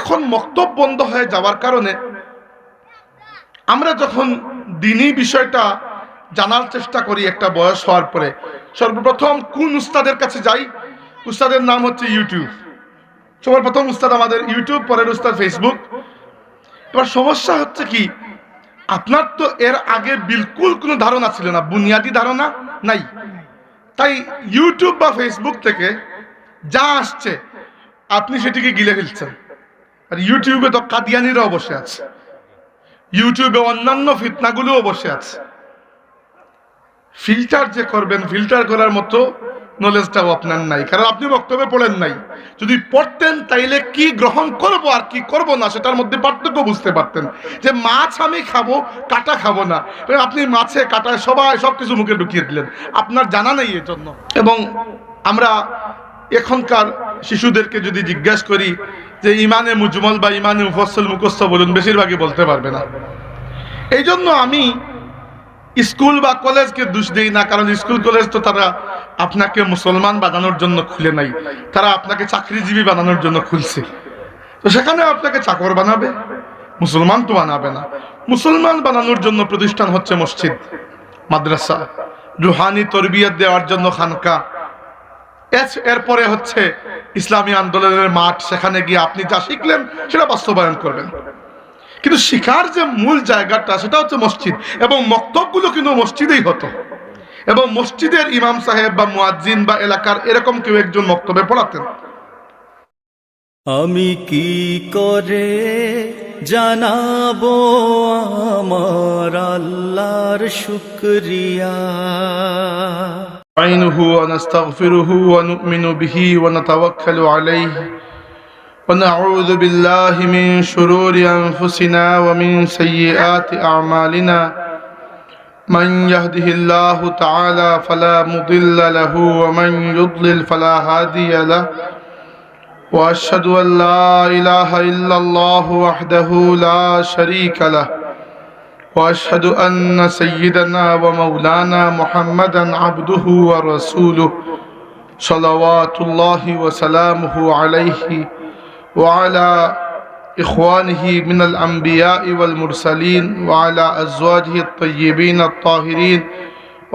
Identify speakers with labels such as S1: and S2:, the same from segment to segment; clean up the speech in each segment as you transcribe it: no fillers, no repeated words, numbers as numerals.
S1: এখন মক্তব বন্ধ হয়ে যাওয়ার কারণে আমরা যখন দ্বীনি বিষয়টা জানার চেষ্টা করি একটা বয়স হওয়ার পরে, সর্বপ্রথম কোন উস্তাদের কাছে যাই? উস্তাদের নাম হচ্ছে ইউটিউব। সবার প্রথম উস্তাদ আমাদের ইউটিউব, পরের উস্তাদ ফেসবুক। এবার সমস্যা হচ্ছে কি, আপনার তো এর আগে বিলকুল কোনো ধারণা ছিল না, বুনিয়াদি ধারণা নাই। তাই ইউটিউব বা ফেসবুক থেকে যা আসছে আপনি সেটিকে গিলে ফেলছেন। আর ইউটিউবে তো কাদিয়ানিরাও বসে আছে, ইউটিউবে অন্যান্য ফিতনাগুলোও বসে আছে। ফিল্টার যে করবেন, ফিল্টার করার মতো নলেজটাও আপনার নাই, কারণ আপনি বক্তব্যে পড়েন নাই। যদি পড়তেন তাইলে কি গ্রহণ করব আর কি করব না সেটার মধ্যে পার্থক্য বুঝতে পারতেন। যে মাছ আমি খাবো, কাটা খাবো না, আপনি মাছে কাটায় সবাই সবকিছু মুখে ঢুকিয়ে দিলেন, আপনার জানা নেই এর জন্য। এবং আমরা এখনকার শিশুদেরকে যদি জিজ্ঞাসা করি যে ইমানে মুজমল বা ইমানে মুফাসসল মুখস্থ বলুন, বেশিরভাগই বলতে পারবে না। এই জন্য আমি স্কুল বা কলেজকে দোষ দেই না, কারণ স্কুল কলেজ তো তারা আপনাকে মুসলমান বানানোর জন্য খুলে নাই, তারা আপনাকে চাকরিজীবী বানানোর জন্য খুলছে। তো সেখানে আপনাকে চাকর বানাবে, মুসলমান তো বানাবে না। মুসলমান বানানোর জন্য প্রতিষ্ঠান হচ্ছে মসজিদ, মাদ্রাসা, রুহানি তরবিয়ত দেওয়ার জন্য খানকা, এরপরে হচ্ছে ইসলামী আন্দোলনের মাঠ, সেখানে গিয়ে আপনি যা শিখলেন সেটা বাস্তবায়ন করবেন। কিন্তু শিখার যে মূল জায়গাটা সেটা হচ্ছে মসজিদ, এবং মক্তবগুলো কিন্তু মসজিদেই হতো, এবং মসজিদের ইমাম সাহেব বা মুয়াজ্জিন বা এলাকার এরকম কেউ একজন মক্তবে পড়াতেন।
S2: আমি কি করে জানাবো আমার আল্লাহর শুকরিয়া।
S1: আইনুহু ওয়া নাস্তাগফিরুহু ওয়া নু'মিনু বিহি ওয়া নাতাওয়াক্কালু আলাইহি ওয়া নাউযু বিল্লাহি মিন শুরুরি আনফুসিনা ওয়া মিন সাইয়্যাতি আ'মালিনা। মান ইয়াহদিহিল্লাহু তাআলা ফালা মুদিল্লা লাহু ওয়া মান ইউদ্লিল ফালা হাদিয়া লাহু। وأشهد أن لا إله إلا الله وحده لا شريك له وأشهد أن سيدنا ومولانا محمدا عبده ورسوله صلوات الله وسلامه عليه وعلى إخوانه من الأنبياء والمرسلين وعلى أزواجه الطيبين الطاهرين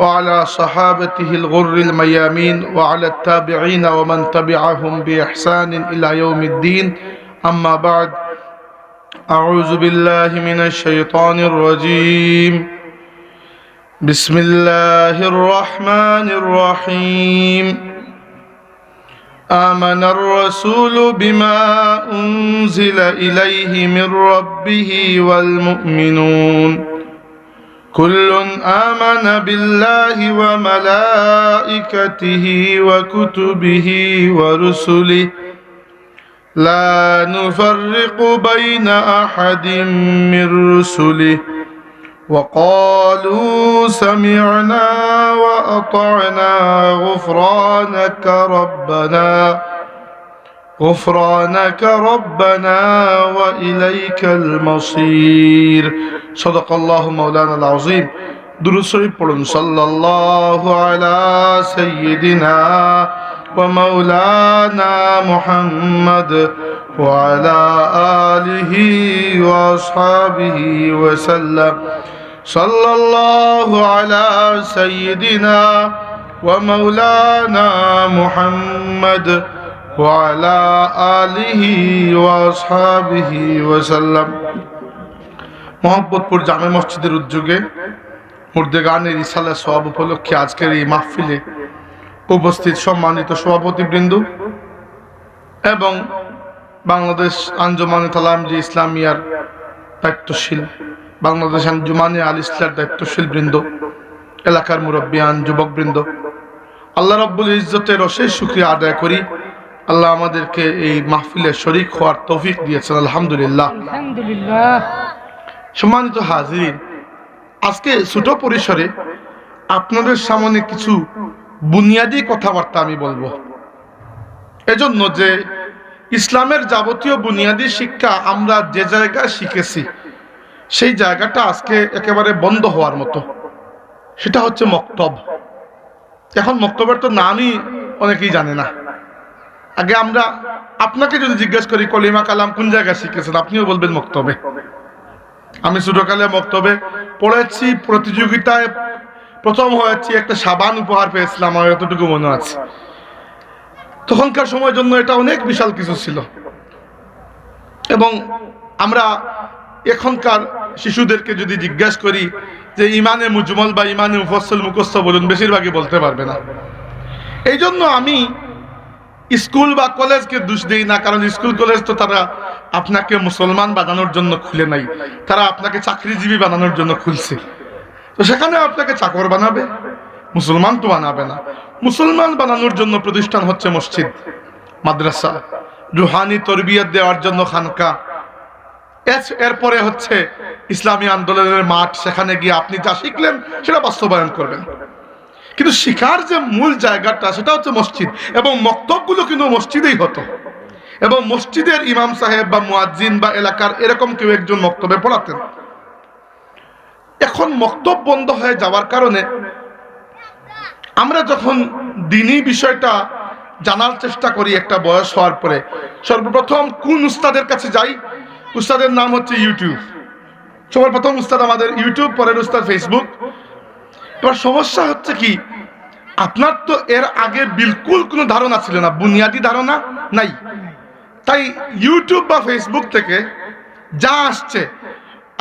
S1: وعلى صحابته الغر الميامين وعلى التابعين ومن تبعهم بإحسان إلى يوم الدين. أما بعد، أعوذ بالله من الشيطان الرجيم. بسم الله الرحمن الرحيم. آمن الرسول بما أنزل إليه من ربه والمؤمنون كل آمن بالله وملائكته وكتبه ورسله لا نفرق بين أحد من رسله وقالوا سمعنا وأطعنا غفرانك ربنا وإليك المصير. صدق الله مولانا العظيم. درود شريف পড়ুন। সাল্লাল্লাহু আলা সাইয়্যিদিনা ওয়া মাওলানা মুহাম্মদ ওয়া আলা আলিহি ওয়া আসহাবিহি ওয়া সাল্লাম। সাল্লাল্লাহু আলা সাইয়্যিদিনা ওয়া মাওলানা মুহাম্মদ ওয়ালা আলিহি ওয়াসহাবিহি ওয়াসাল্লাম। মোহাম্মদপুর জামে মসজিদের উদ্যোগে মুর্দেগানের ইসালা সওয়াব উপলক্ষে আজকের এই মাহফিলে উপস্থিত সম্মানিত সভাপতিবৃন্দ এবং বাংলাদেশ আঞ্জুমানে তালামজি ইসলামিয়ার দায়িত্বশীল, বাংলাদেশ আঞ্জুমানে আল ইসলার দায়িত্বশীল বৃন্দ, এলাকার মুরব্বিয়ান, যুবকবৃন্দ, আল্লাহ রাব্বুল ইজ্জতের অশেষ শুকরিয়া আদায় করি। আল্লাহ আমাদেরকে এই মাহফিলে শরীক হওয়ার তৌফিক দিয়েছেন, আলহামদুলিল্লাহ। সম্মানিত হাজিরিন, আজকে ছোট পরিসরে আপনাদের সামনে কিছু বুনিয়াদী কথাবার্তা আমি বলবো, এজন্য যে ইসলামের যাবতীয় বুনিয়াদী শিক্ষা আমরা যে জায়গায় শিখেছি সেই জায়গাটা আজকে একেবারে বন্ধ হওয়ার মতো, সেটা হচ্ছে মক্তব। এখন মক্তবের তো নামই অনেকেই জানে না, আগে আমরা আপনাকে যদি জিজ্ঞেস করি কলিমা কালাম কোন জায়গায় শিখেছেন, আপনিও বলবেন মক্তবে। আমি ছোটকালে মক্তবে পড়েছি, প্রতিযোগিতায় প্রথম হয়েছি, একটা সাবান উপহার পেয়েছিলাম, আমার এতটুকু মনে আছে। তখনকার সময়ের জন্য এটা অনেক বিশাল কিছু ছিল। এবং আমরা এখনকার শিশুদেরকে যদি জিজ্ঞেস করি যে ইমানে মুজমল বা ইমানে মুফাসসল মুখস্থ বলুন, বেশিরভাগই বলতে পারবে না। এই জন্য আমি স্কুল বা কলেজকে দোষ দিই না, কারণ স্কুল কলেজ তো তারা আপনাকে মুসলমান বানানোর জন্য খুলে নাই, তারা আপনাকে চাকরিজীবী বানানোর জন্য খুলছে। তো সেখানে আপনাকে চাকর বানাবে, মুসলমান তো বানাবে না। মুসলমান বানানোর জন্য প্রতিষ্ঠান হচ্ছে মসজিদ, মাদ্রাসা, রুহানি তরবিয়ত দেওয়ার জন্য খানকা, এরপরে হচ্ছে ইসলামী আন্দোলনের মাঠ, সেখানে গিয়ে আপনি যা শিখলেন সেটা বাস্তবায়ন করবেন। কিন্তু শিখার যে মূল জায়গাটা সেটা হচ্ছে মসজিদ, এবং মক্তবগুলো কিন্তু মসজিদেই হতো, এবং মসজিদের ইমাম সাহেব বা মুয়াজ্জিন বা এলাকার এরকম কেউ একজন মক্তবে পড়াতেন। এখন মক্তব বন্ধ হয়ে যাওয়ার কারণে আমরা যখন দ্বীনি বিষয়টা জানার চেষ্টা করি একটা বয়স হওয়ার পরে, সর্বপ্রথম কোন উস্তাদের কাছে যাই? উস্তাদের নাম হচ্ছে ইউটিউব। সবার প্রথম উস্তাদ আমাদের ইউটিউব, পরের উস্তাদ ফেসবুক। এবার সমস্যা হচ্ছে কি, আপনার তো এর আগে বিলকুল কোনো ধারণা ছিল না, বুনিয়াদি ধারণা নাই। তাই ইউটিউব বা ফেসবুক থেকে যা আসছে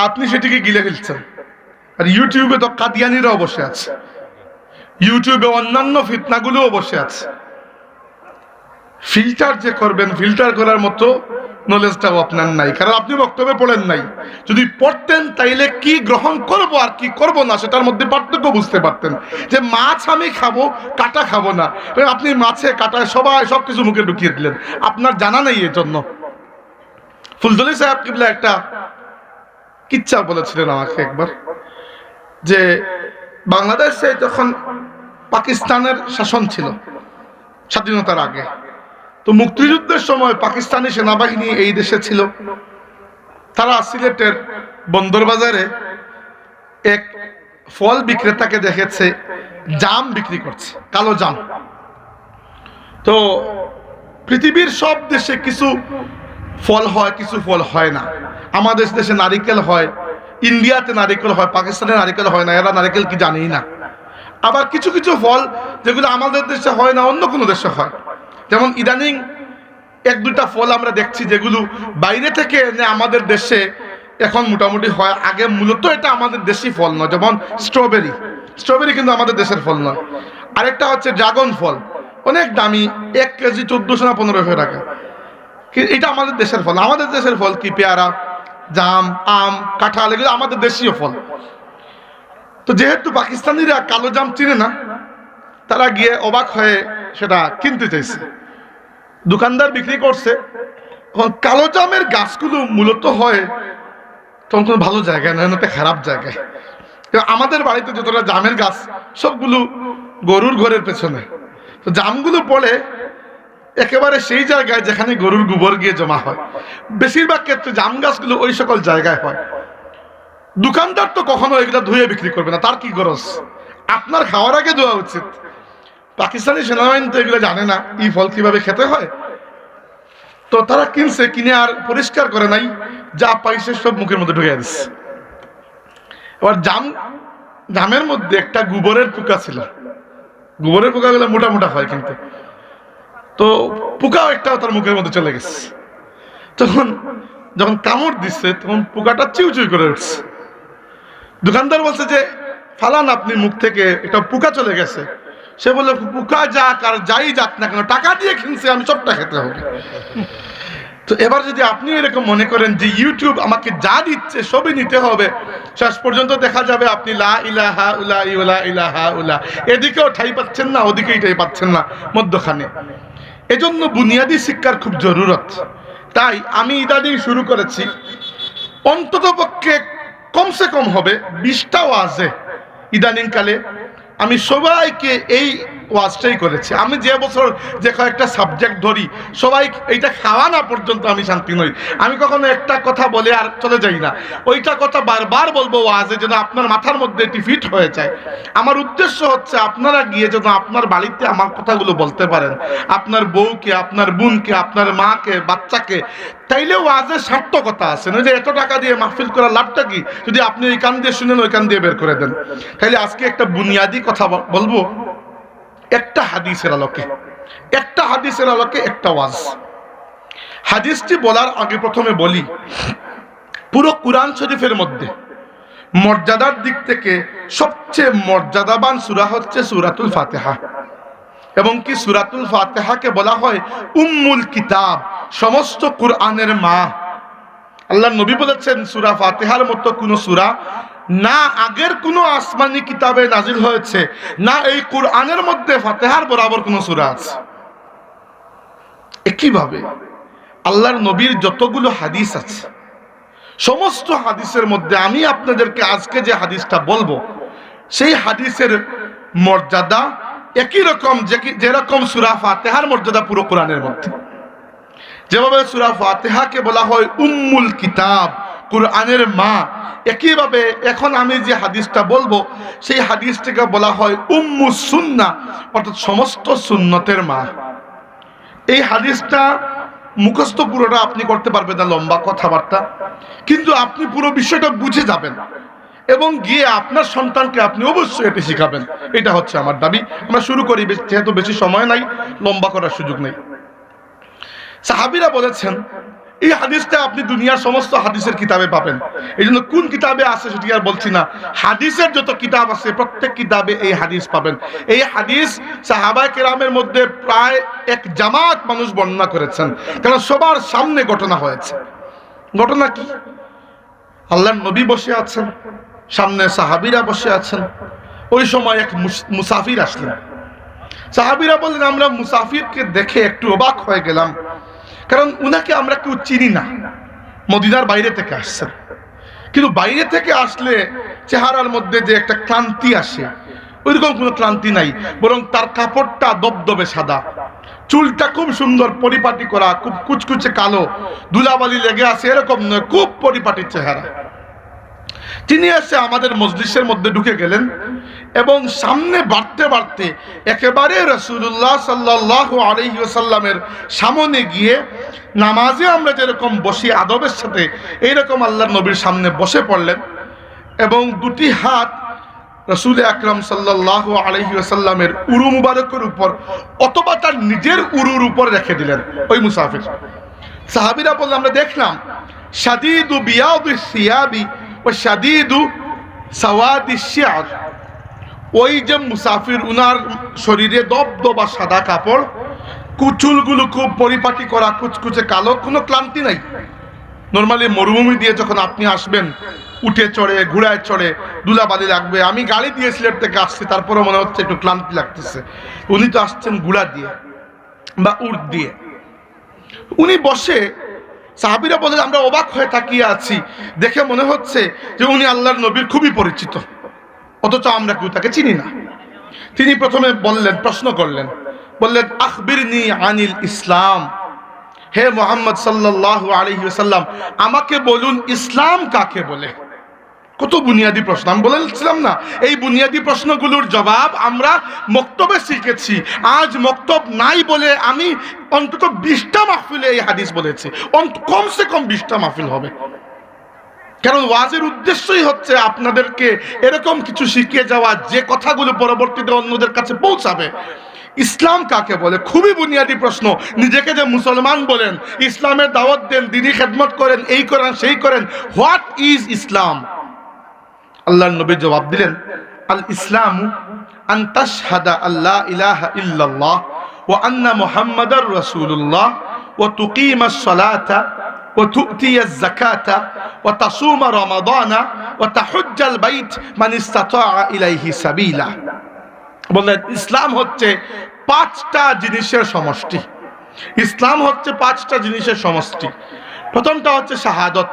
S1: আপনি সেটিকে গিলে ফেলছেন। আর ইউটিউবে তো কাদিয়ানিরাও বসে আছে, ইউটিউবে অন্যান্য ফিতনাগুলোও বসে আছে। ফিল্টার যে করবেন, ফিল্টার করার মতো নলেজটাও আপনার নাই, কারণ আপনি বক্তব্যে পড়েন নাই। যদি পড়তেন তাইলে কি গ্রহণ করব আর কি করব না সেটার মধ্যে পার্থক্য বুঝতে পারতেন। যে মাছ আমি খাবো, কাটা খাবো না, আপনি মাছে কাটায় সবাই সবকিছু মুখে ঢুকিয়ে দিলেন, আপনার জানা নেই। এর জন্য ফুলতলি সাহেব কিবলা একটা কিচ্ছা বলেছিলেন আমাকে একবার, যে বাংলাদেশে যখন পাকিস্তানের শাসন ছিল স্বাধীনতার আগে, তো মুক্তিযুদ্ধের সময় পাকিস্তানি সেনাবাহিনী এই দেশে ছিল। তারা সিলেটের বন্দরবাজারে এক ফল বিক্রেতাকে দেখেছে জাম বিক্রি করছে, কালো জাম। তো পৃথিবীর সব দেশে কিছু ফল হয়, কিছু ফল হয় না। আমাদের দেশে নারিকেল হয়, ইন্ডিয়াতে নারিকেল হয়, পাকিস্তানে নারিকেল হয় না, এরা নারিকেল কি জানেই না। আবার কিছু কিছু ফল যেগুলো আমাদের দেশে হয় না, অন্য কোনো দেশে হয়। যেমন ইদানিং এক দুটা ফল আমরা দেখছি যেগুলো বাইরে থেকে এনে আমাদের দেশে এখন মোটামুটি হয়, আগে মূলত এটা আমাদের দেশি ফল নয়। যেমন স্ট্রবেরি, স্ট্রবেরি কিন্তু আমাদের দেশের ফল নয়। আরেকটা হচ্ছে ড্রাগন ফল, অনেক দামি, 1 কেজি 1400 না 1500 টাকা, এটা আমাদের দেশের ফল। আমাদের দেশের ফল কি? পেয়ারা, জাম, আম, কাঁঠাল, এগুলো আমাদের দেশীয় ফল। তো যেহেতু পাকিস্তানিরা কালো জাম চিনে না, তারা গিয়ে অবাক হয়ে সেটা কিনতে চাইছে। দোকানদার বিক্রি করছে। এখন কালো জামের গাছগুলো মূলত হয় তখন কোনো ভালো জায়গায় নয়, একটা খারাপ জায়গায়। আমাদের বাড়িতে যতটা জামের গাছ সবগুলো গরুর ঘরের পেছনে। তো জামগুলো পড়ে একেবারে সেই জায়গায় যেখানে গরুর গোবর গিয়ে জমা হয়। বেশিরভাগ ক্ষেত্রে জাম গাছগুলো ওই সকল জায়গায় হয়। দোকানদার তো কখনো এগুলো ধুয়ে বিক্রি করবে না, তার কি গরজ? আপনার খাওয়ার আগে ধোয়া উচিত। পাকিস্তানি সেনাবাহিনী তো এগুলো জানে না এই ফল কিভাবে খেতে হয়। তো তারা কিনছে, কিনে আর পরিষ্কার করে নাই, যা পাইছে সব মুখের মধ্যে ঢুকিয়ে দিচ্ছে। এবার জামের মধ্যে একটা গোবরের পোকা ছিল। গোবরের পোকাগুলো মোটা মোটা হয় কিন্তু, তো পোকাও একটাও তার মুখের মধ্যে চলে গেছে। তখন যখন কামড় দিচ্ছে তখন পোকাটা চিউচিউ করে উঠছে। দোকানদার বলছে যে ফালান আপনি মুখ থেকে, একটা পোকা চলে গেছে। সে বলল পোকা যাক আর যাই যাক না কেন, টাকা দিয়ে কিনছে, আমি সবটা খেতে হবে। তো এবার যদি আপনি এরকম মনে করেন যে ইউটিউব আমাকে যা দিচ্ছে সবই নিতে হবে, শেষ পর্যন্ত দেখা যাবে আপনি লা ইলাহা উলা ইলা ইলাহা উলা, এদিকেও ঠাই পাচ্ছেন না, ওদিকেই ঠাই পাচ্ছেন না, মধ্যখানে। এজন্য বুনিয়াদী শিক্ষার খুব জরুরত। তাই আমি ইদানিং শুরু করেছি, অন্তত পক্ষে কমসে কম হবে 20টা ওয়াজে ইদানিং কালে আমি সবাইকে এই ওয়াজটাই করেছি। আমি যে বছর যে কয়েকটা সাবজেক্ট ধরি সবাই এইটা খাওয়া না পর্যন্ত আমি শান্তি নই। আমি কখনো একটা কথা বলে আর চলে যাই না, ওইটা কথা বারবার বলবো ওয়াজে, যেন আপনার মাথার মধ্যে এটি ফিট হয়ে যায়। আমার উদ্দেশ্য হচ্ছে আপনারা গিয়ে যেন আপনার বাড়িতে আমার কথাগুলো বলতে পারেন, আপনার বউকে, আপনার বোনকে, আপনার মাকে, বাচ্চাকে। তাইলে ওয়াজের সার্থকতা আছে না, যে এত টাকা দিয়ে মাহফিল করার লাভটা কি যদি আপনি ওই কান দিয়ে শুনেন ওই কান দিয়ে বের করে দেন। তাইলে আজকে একটা বুনিয়াদি কথা বলবো, একটা হাদিসের আলোকে, একটা ওয়াজ। হাদিসটি বলার আগে প্রথমে বলি, পুরো কুরআন শরীফের মধ্যে মর্যাদার দিক থেকে সবচেয়ে মর্যাদাবান সূরা হচ্ছে সূরাতুল ফাতিহা। এবং কি সূরাতুল ফাতিহাকে বলা হয় উম্মুল কিতাব, সমস্ত কুরআনের মা। আল্লাহর নবী বলেছেন সূরা ফাতিহার মতো কোন সূরা না আগের কোন আসমানি কিতাবে নাজিল হয়েছে, না এই কুরআনের মধ্যে ফাতিহার বরাবর কোন সূরা আছে। একইভাবে আল্লাহর নবীর যতগুলো হাদিস আছে, সমস্ত হাদিসের মধ্যে আমি আপনাদেরকে আজকে যে হাদিসটা বলবো, সেই হাদিসের মর্যাদা একই রকম, যেরকম সূরা ফাতিহার মর্যাদা পুরো কোরআনের মধ্যে। যেভাবে সূরা ফাতিহাকে বলা হয় উম্মুল কিতাব, কুরআনের মা, একইভাবে এখন আমি যে হাদিসটা বলবো সেই হাদিসটাকে বলা হয় উম্মুস সুন্নাহ, অর্থাৎ সমস্ত সুন্নতের মা। এই হাদিসটা মুখস্থ পুরোটা আপনি করতে পারবেন না, লম্বা কথাবার্তা, কিন্তু আপনি পুরো বিষয়টা বুঝে যাবেন এবং গিয়ে আপনার সন্তানকে আপনি অবশ্যই এটি শিখাবেন। এটা হচ্ছে আমার দাবি। আমরা শুরু করি, যেহেতু বেশি সময় নাই, লম্বা করার সুযোগ নেই। সাহাবীরা বলেছেন এই হাদিসটা আপনি দুনিয়ার সমস্ত হাদিসের কিতাবে পাবেন। এই জন্য কোন কিতাবে আছে সেটি আর বলছি না, হাদিসের যত কিতাব আছে প্রত্যেক কিতাবে এই হাদিস পাবেন। এই হাদিস সাহাবায়ে কেরামের মধ্যে প্রায় এক জামাত মানুষ বর্ণনা করেছেন, কারণ সবার সামনে ঘটনা হয়েছে। ঘটনা কি? আল্লাহর নবী বসে আছেন, সামনে সাহাবীরা বসে আছেন। ওই সময় এক মুসাফির আসলেন। সাহাবীরা বললেন, আমরা মুসাফিরকে দেখে একটু অবাক হয়ে গেলাম, কারণ উনাকে আমরা কেউ চিনি না, মদিনার বাইরে থেকে আসছেন। কিন্তু বাইরে থেকে আসলে চেহারার মধ্যে যে একটা ক্লান্তি আসে, ওইরকম কোনো ক্লান্তি নাই, বরং তার কাপড়টা দবদবে সাদা, চুলটা খুব সুন্দর পরিপাটি করা, খুব কুচকুচে কালো, ধুলাবালি লেগে আছে এরকম নয়, খুব পরিপাটির চেহারা। তিনি এসে আমাদের মজলিসের মধ্যে ঢুকে গেলেন এবং সামনে বাড়তে বাড়তে একেবারে রাসূলুল্লাহ সাল্লাল্লাহু আলাইহি ওয়াসাল্লামের সামনে গিয়ে নামাজে আমরা যেরকম বসি আদবের সাথে, এইরকম আল্লাহর নবীর সামনে বসে পড়লেন এবং দুটি হাত রাসূল আকরাম সাল্লাল্লাহু আলাইহি ওয়াসাল্লামের উরু মুবারকের উপর অথবা তার নিজের উরুর উপর রেখে দিলেন ওই মুসাফির। সাহাবীরা বললেন, আমরা দেখলাম শাদীদু বিয়াদিস সিয়াবি ওয়া শাদীদু সাওয়াদিশ শি'r, ওই যে মুসাফির উনার শরীরে দবদবা সাদা কাপড়, চুলগুলো খুব পরিপাটি করা, কুচকুচে কালো, কোনো ক্লান্তি নাই। নরমালি মরুভূমি দিয়ে যখন আপনি আসবেন, উঠে চড়ে ঘোড়ায় চড়ে ধুলাবালি লাগবে। আমি গাড়ি দিয়ে সিলেট থেকে আসছি, তারপরে মনে হচ্ছে একটু ক্লান্তি লাগতেছে। উনি তো আসছেন ঘোড়া দিয়ে বা উট দিয়ে। উনি বসে, সাহাবীরা বলে আমরা অবাক হয়ে তাকিয়ে আছি, দেখে মনে হচ্ছে যে উনি আল্লাহর নবীর খুবই পরিচিত, অথচ আমরা কেউ তাকে চিনি না। তিনি প্রথমে বললেন, প্রশ্ন করলেন, বললেন আখবিরনি আনিল ইসলাম, হে মুহাম্মদ সাল্লাল্লাহু আলাইহি ওয়াসাল্লাম, আমাকে বলুন ইসলাম কাকে বলে। কত বুনিয়াদি প্রশ্ন, আমি বলেছিলাম না এই বুনিয়াদি প্রশ্নগুলোর জবাব আমরা মক্তবে শিখেছি। আজ মক্তব নাই বলে আমি অন্তত 20টা মাহফিলে এই হাদিস বলেছি, কমসে কম 20টা মাহফিল হবে। কারণ ওয়াজের উদ্দেশ্যই হচ্ছে আপনাদেরকে এরকম কিছু শিখিয়ে যাওয়া যে কথাগুলো পরবর্তীতে অন্যদের কাছে পৌঁছাবে। ইসলাম কাকে বলে খুবই বুনিয়াদি প্রশ্ন। নিজেকে যে মুসলমান বলেন, ইসলামের দাওয়াত দেন, দ্বীনি খেদমত করেন, এই করেন সেই করেন, হোয়াট ইজ ইসলাম? আল্লাহর নবী জবাব দিলেন, আল ইসলামু আন তাশহাদা আল্লা ইলাহা ইল্লাল্লাহ ওয়া আন্না মুহাম্মাদার রাসূলুল্লাহ ওয়া তুকিমাস সালাতা ওয়া তু'তিয়াজ যাকাতা ওয়া তাসুমা রমাদানা ওয়া তাহুজ্জাল বাইত মান ইসতাতাআ ইলাইহি সাবিলা। বললেন ইসলাম হচ্ছে 5টা জিনিসের সমষ্টি। ইসলাম হচ্ছে 5টা জিনিসের সমষ্টি। প্রথমটা হচ্ছে শাহাদত,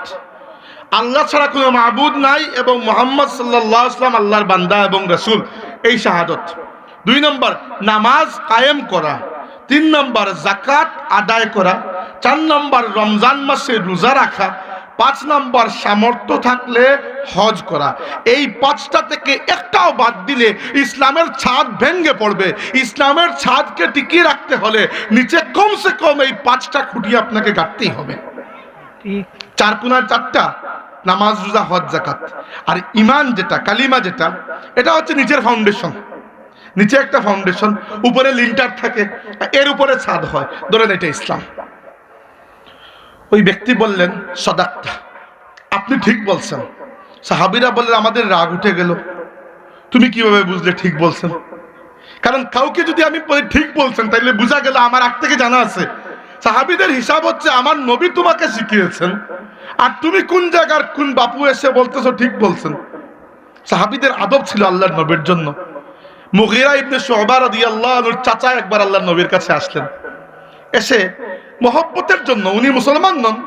S1: আল্লাহ ছাড়া কোনো মাবুদ নাই এবং মুহাম্মদ সাল্লাল্লাহু আলাইহি ওয়াসাল্লাম আল্লাহর বান্দা এবং রাসূল। এই শাহাদত। 2 নম্বর নামাজ কায়েম করা, 3 নম্বর যাকাত আদায় করা, 4 নম্বর রমজান মাসে রোজা রাখা, 5 নম্বর সামর্থ্য থাকলে হজ করা। এই 5টা থেকে একটাও বাদ দিলে ইসলামের ছাদ ভেঙে পড়বে। ইসলামের ছাদকে টিকিয়ে রাখতে হলে নিচে কমসে কম এই 5টা খুঁটি আপনাকে গাঁথতেই হবে। 4 কোণার 4টা, নামাজ রোজা হজ যাকাত। আর ঈমান যেটা, কালিমা যেটা, এটা হচ্ছে নিচের ফাউন্ডেশন। নিচে একটা ফাউন্ডেশন, উপরে লিন্টার থাকে, এর উপরে ছাদ হয়। ধরেন এটা ইসলাম। ওই ব্যক্তি বললেন সাদাক্তা, আপনি ঠিক বলছেন। সাহাবীরা বললেন আমাদের রাগ উঠে গেল, তুমি কিভাবে বুঝলে ঠিক বলছেন? কারণ কাউকে যদি আমি বলি ঠিক বলছেন, তাইলে বোঝা গেল আমার আগ থেকে জানা আছে। সাহাবীদের হিসাব হচ্ছে আমার নবী তোমাকে শিখিয়েছেন, আর তুমি কোন জায়গার কোন বাপু এসে বলতেছো ঠিক বলছেন। সাহাবীদের আদব ছিল আল্লাহর নবীর জন্য। মুগীরা ইবনে শুবা রাদিয়াল্লাহু আনহুর চাচা একবার আল্লাহর নবীর কাছে আসলেন। এসে মহব্বতের জন্য, উনি মুসলমান নন,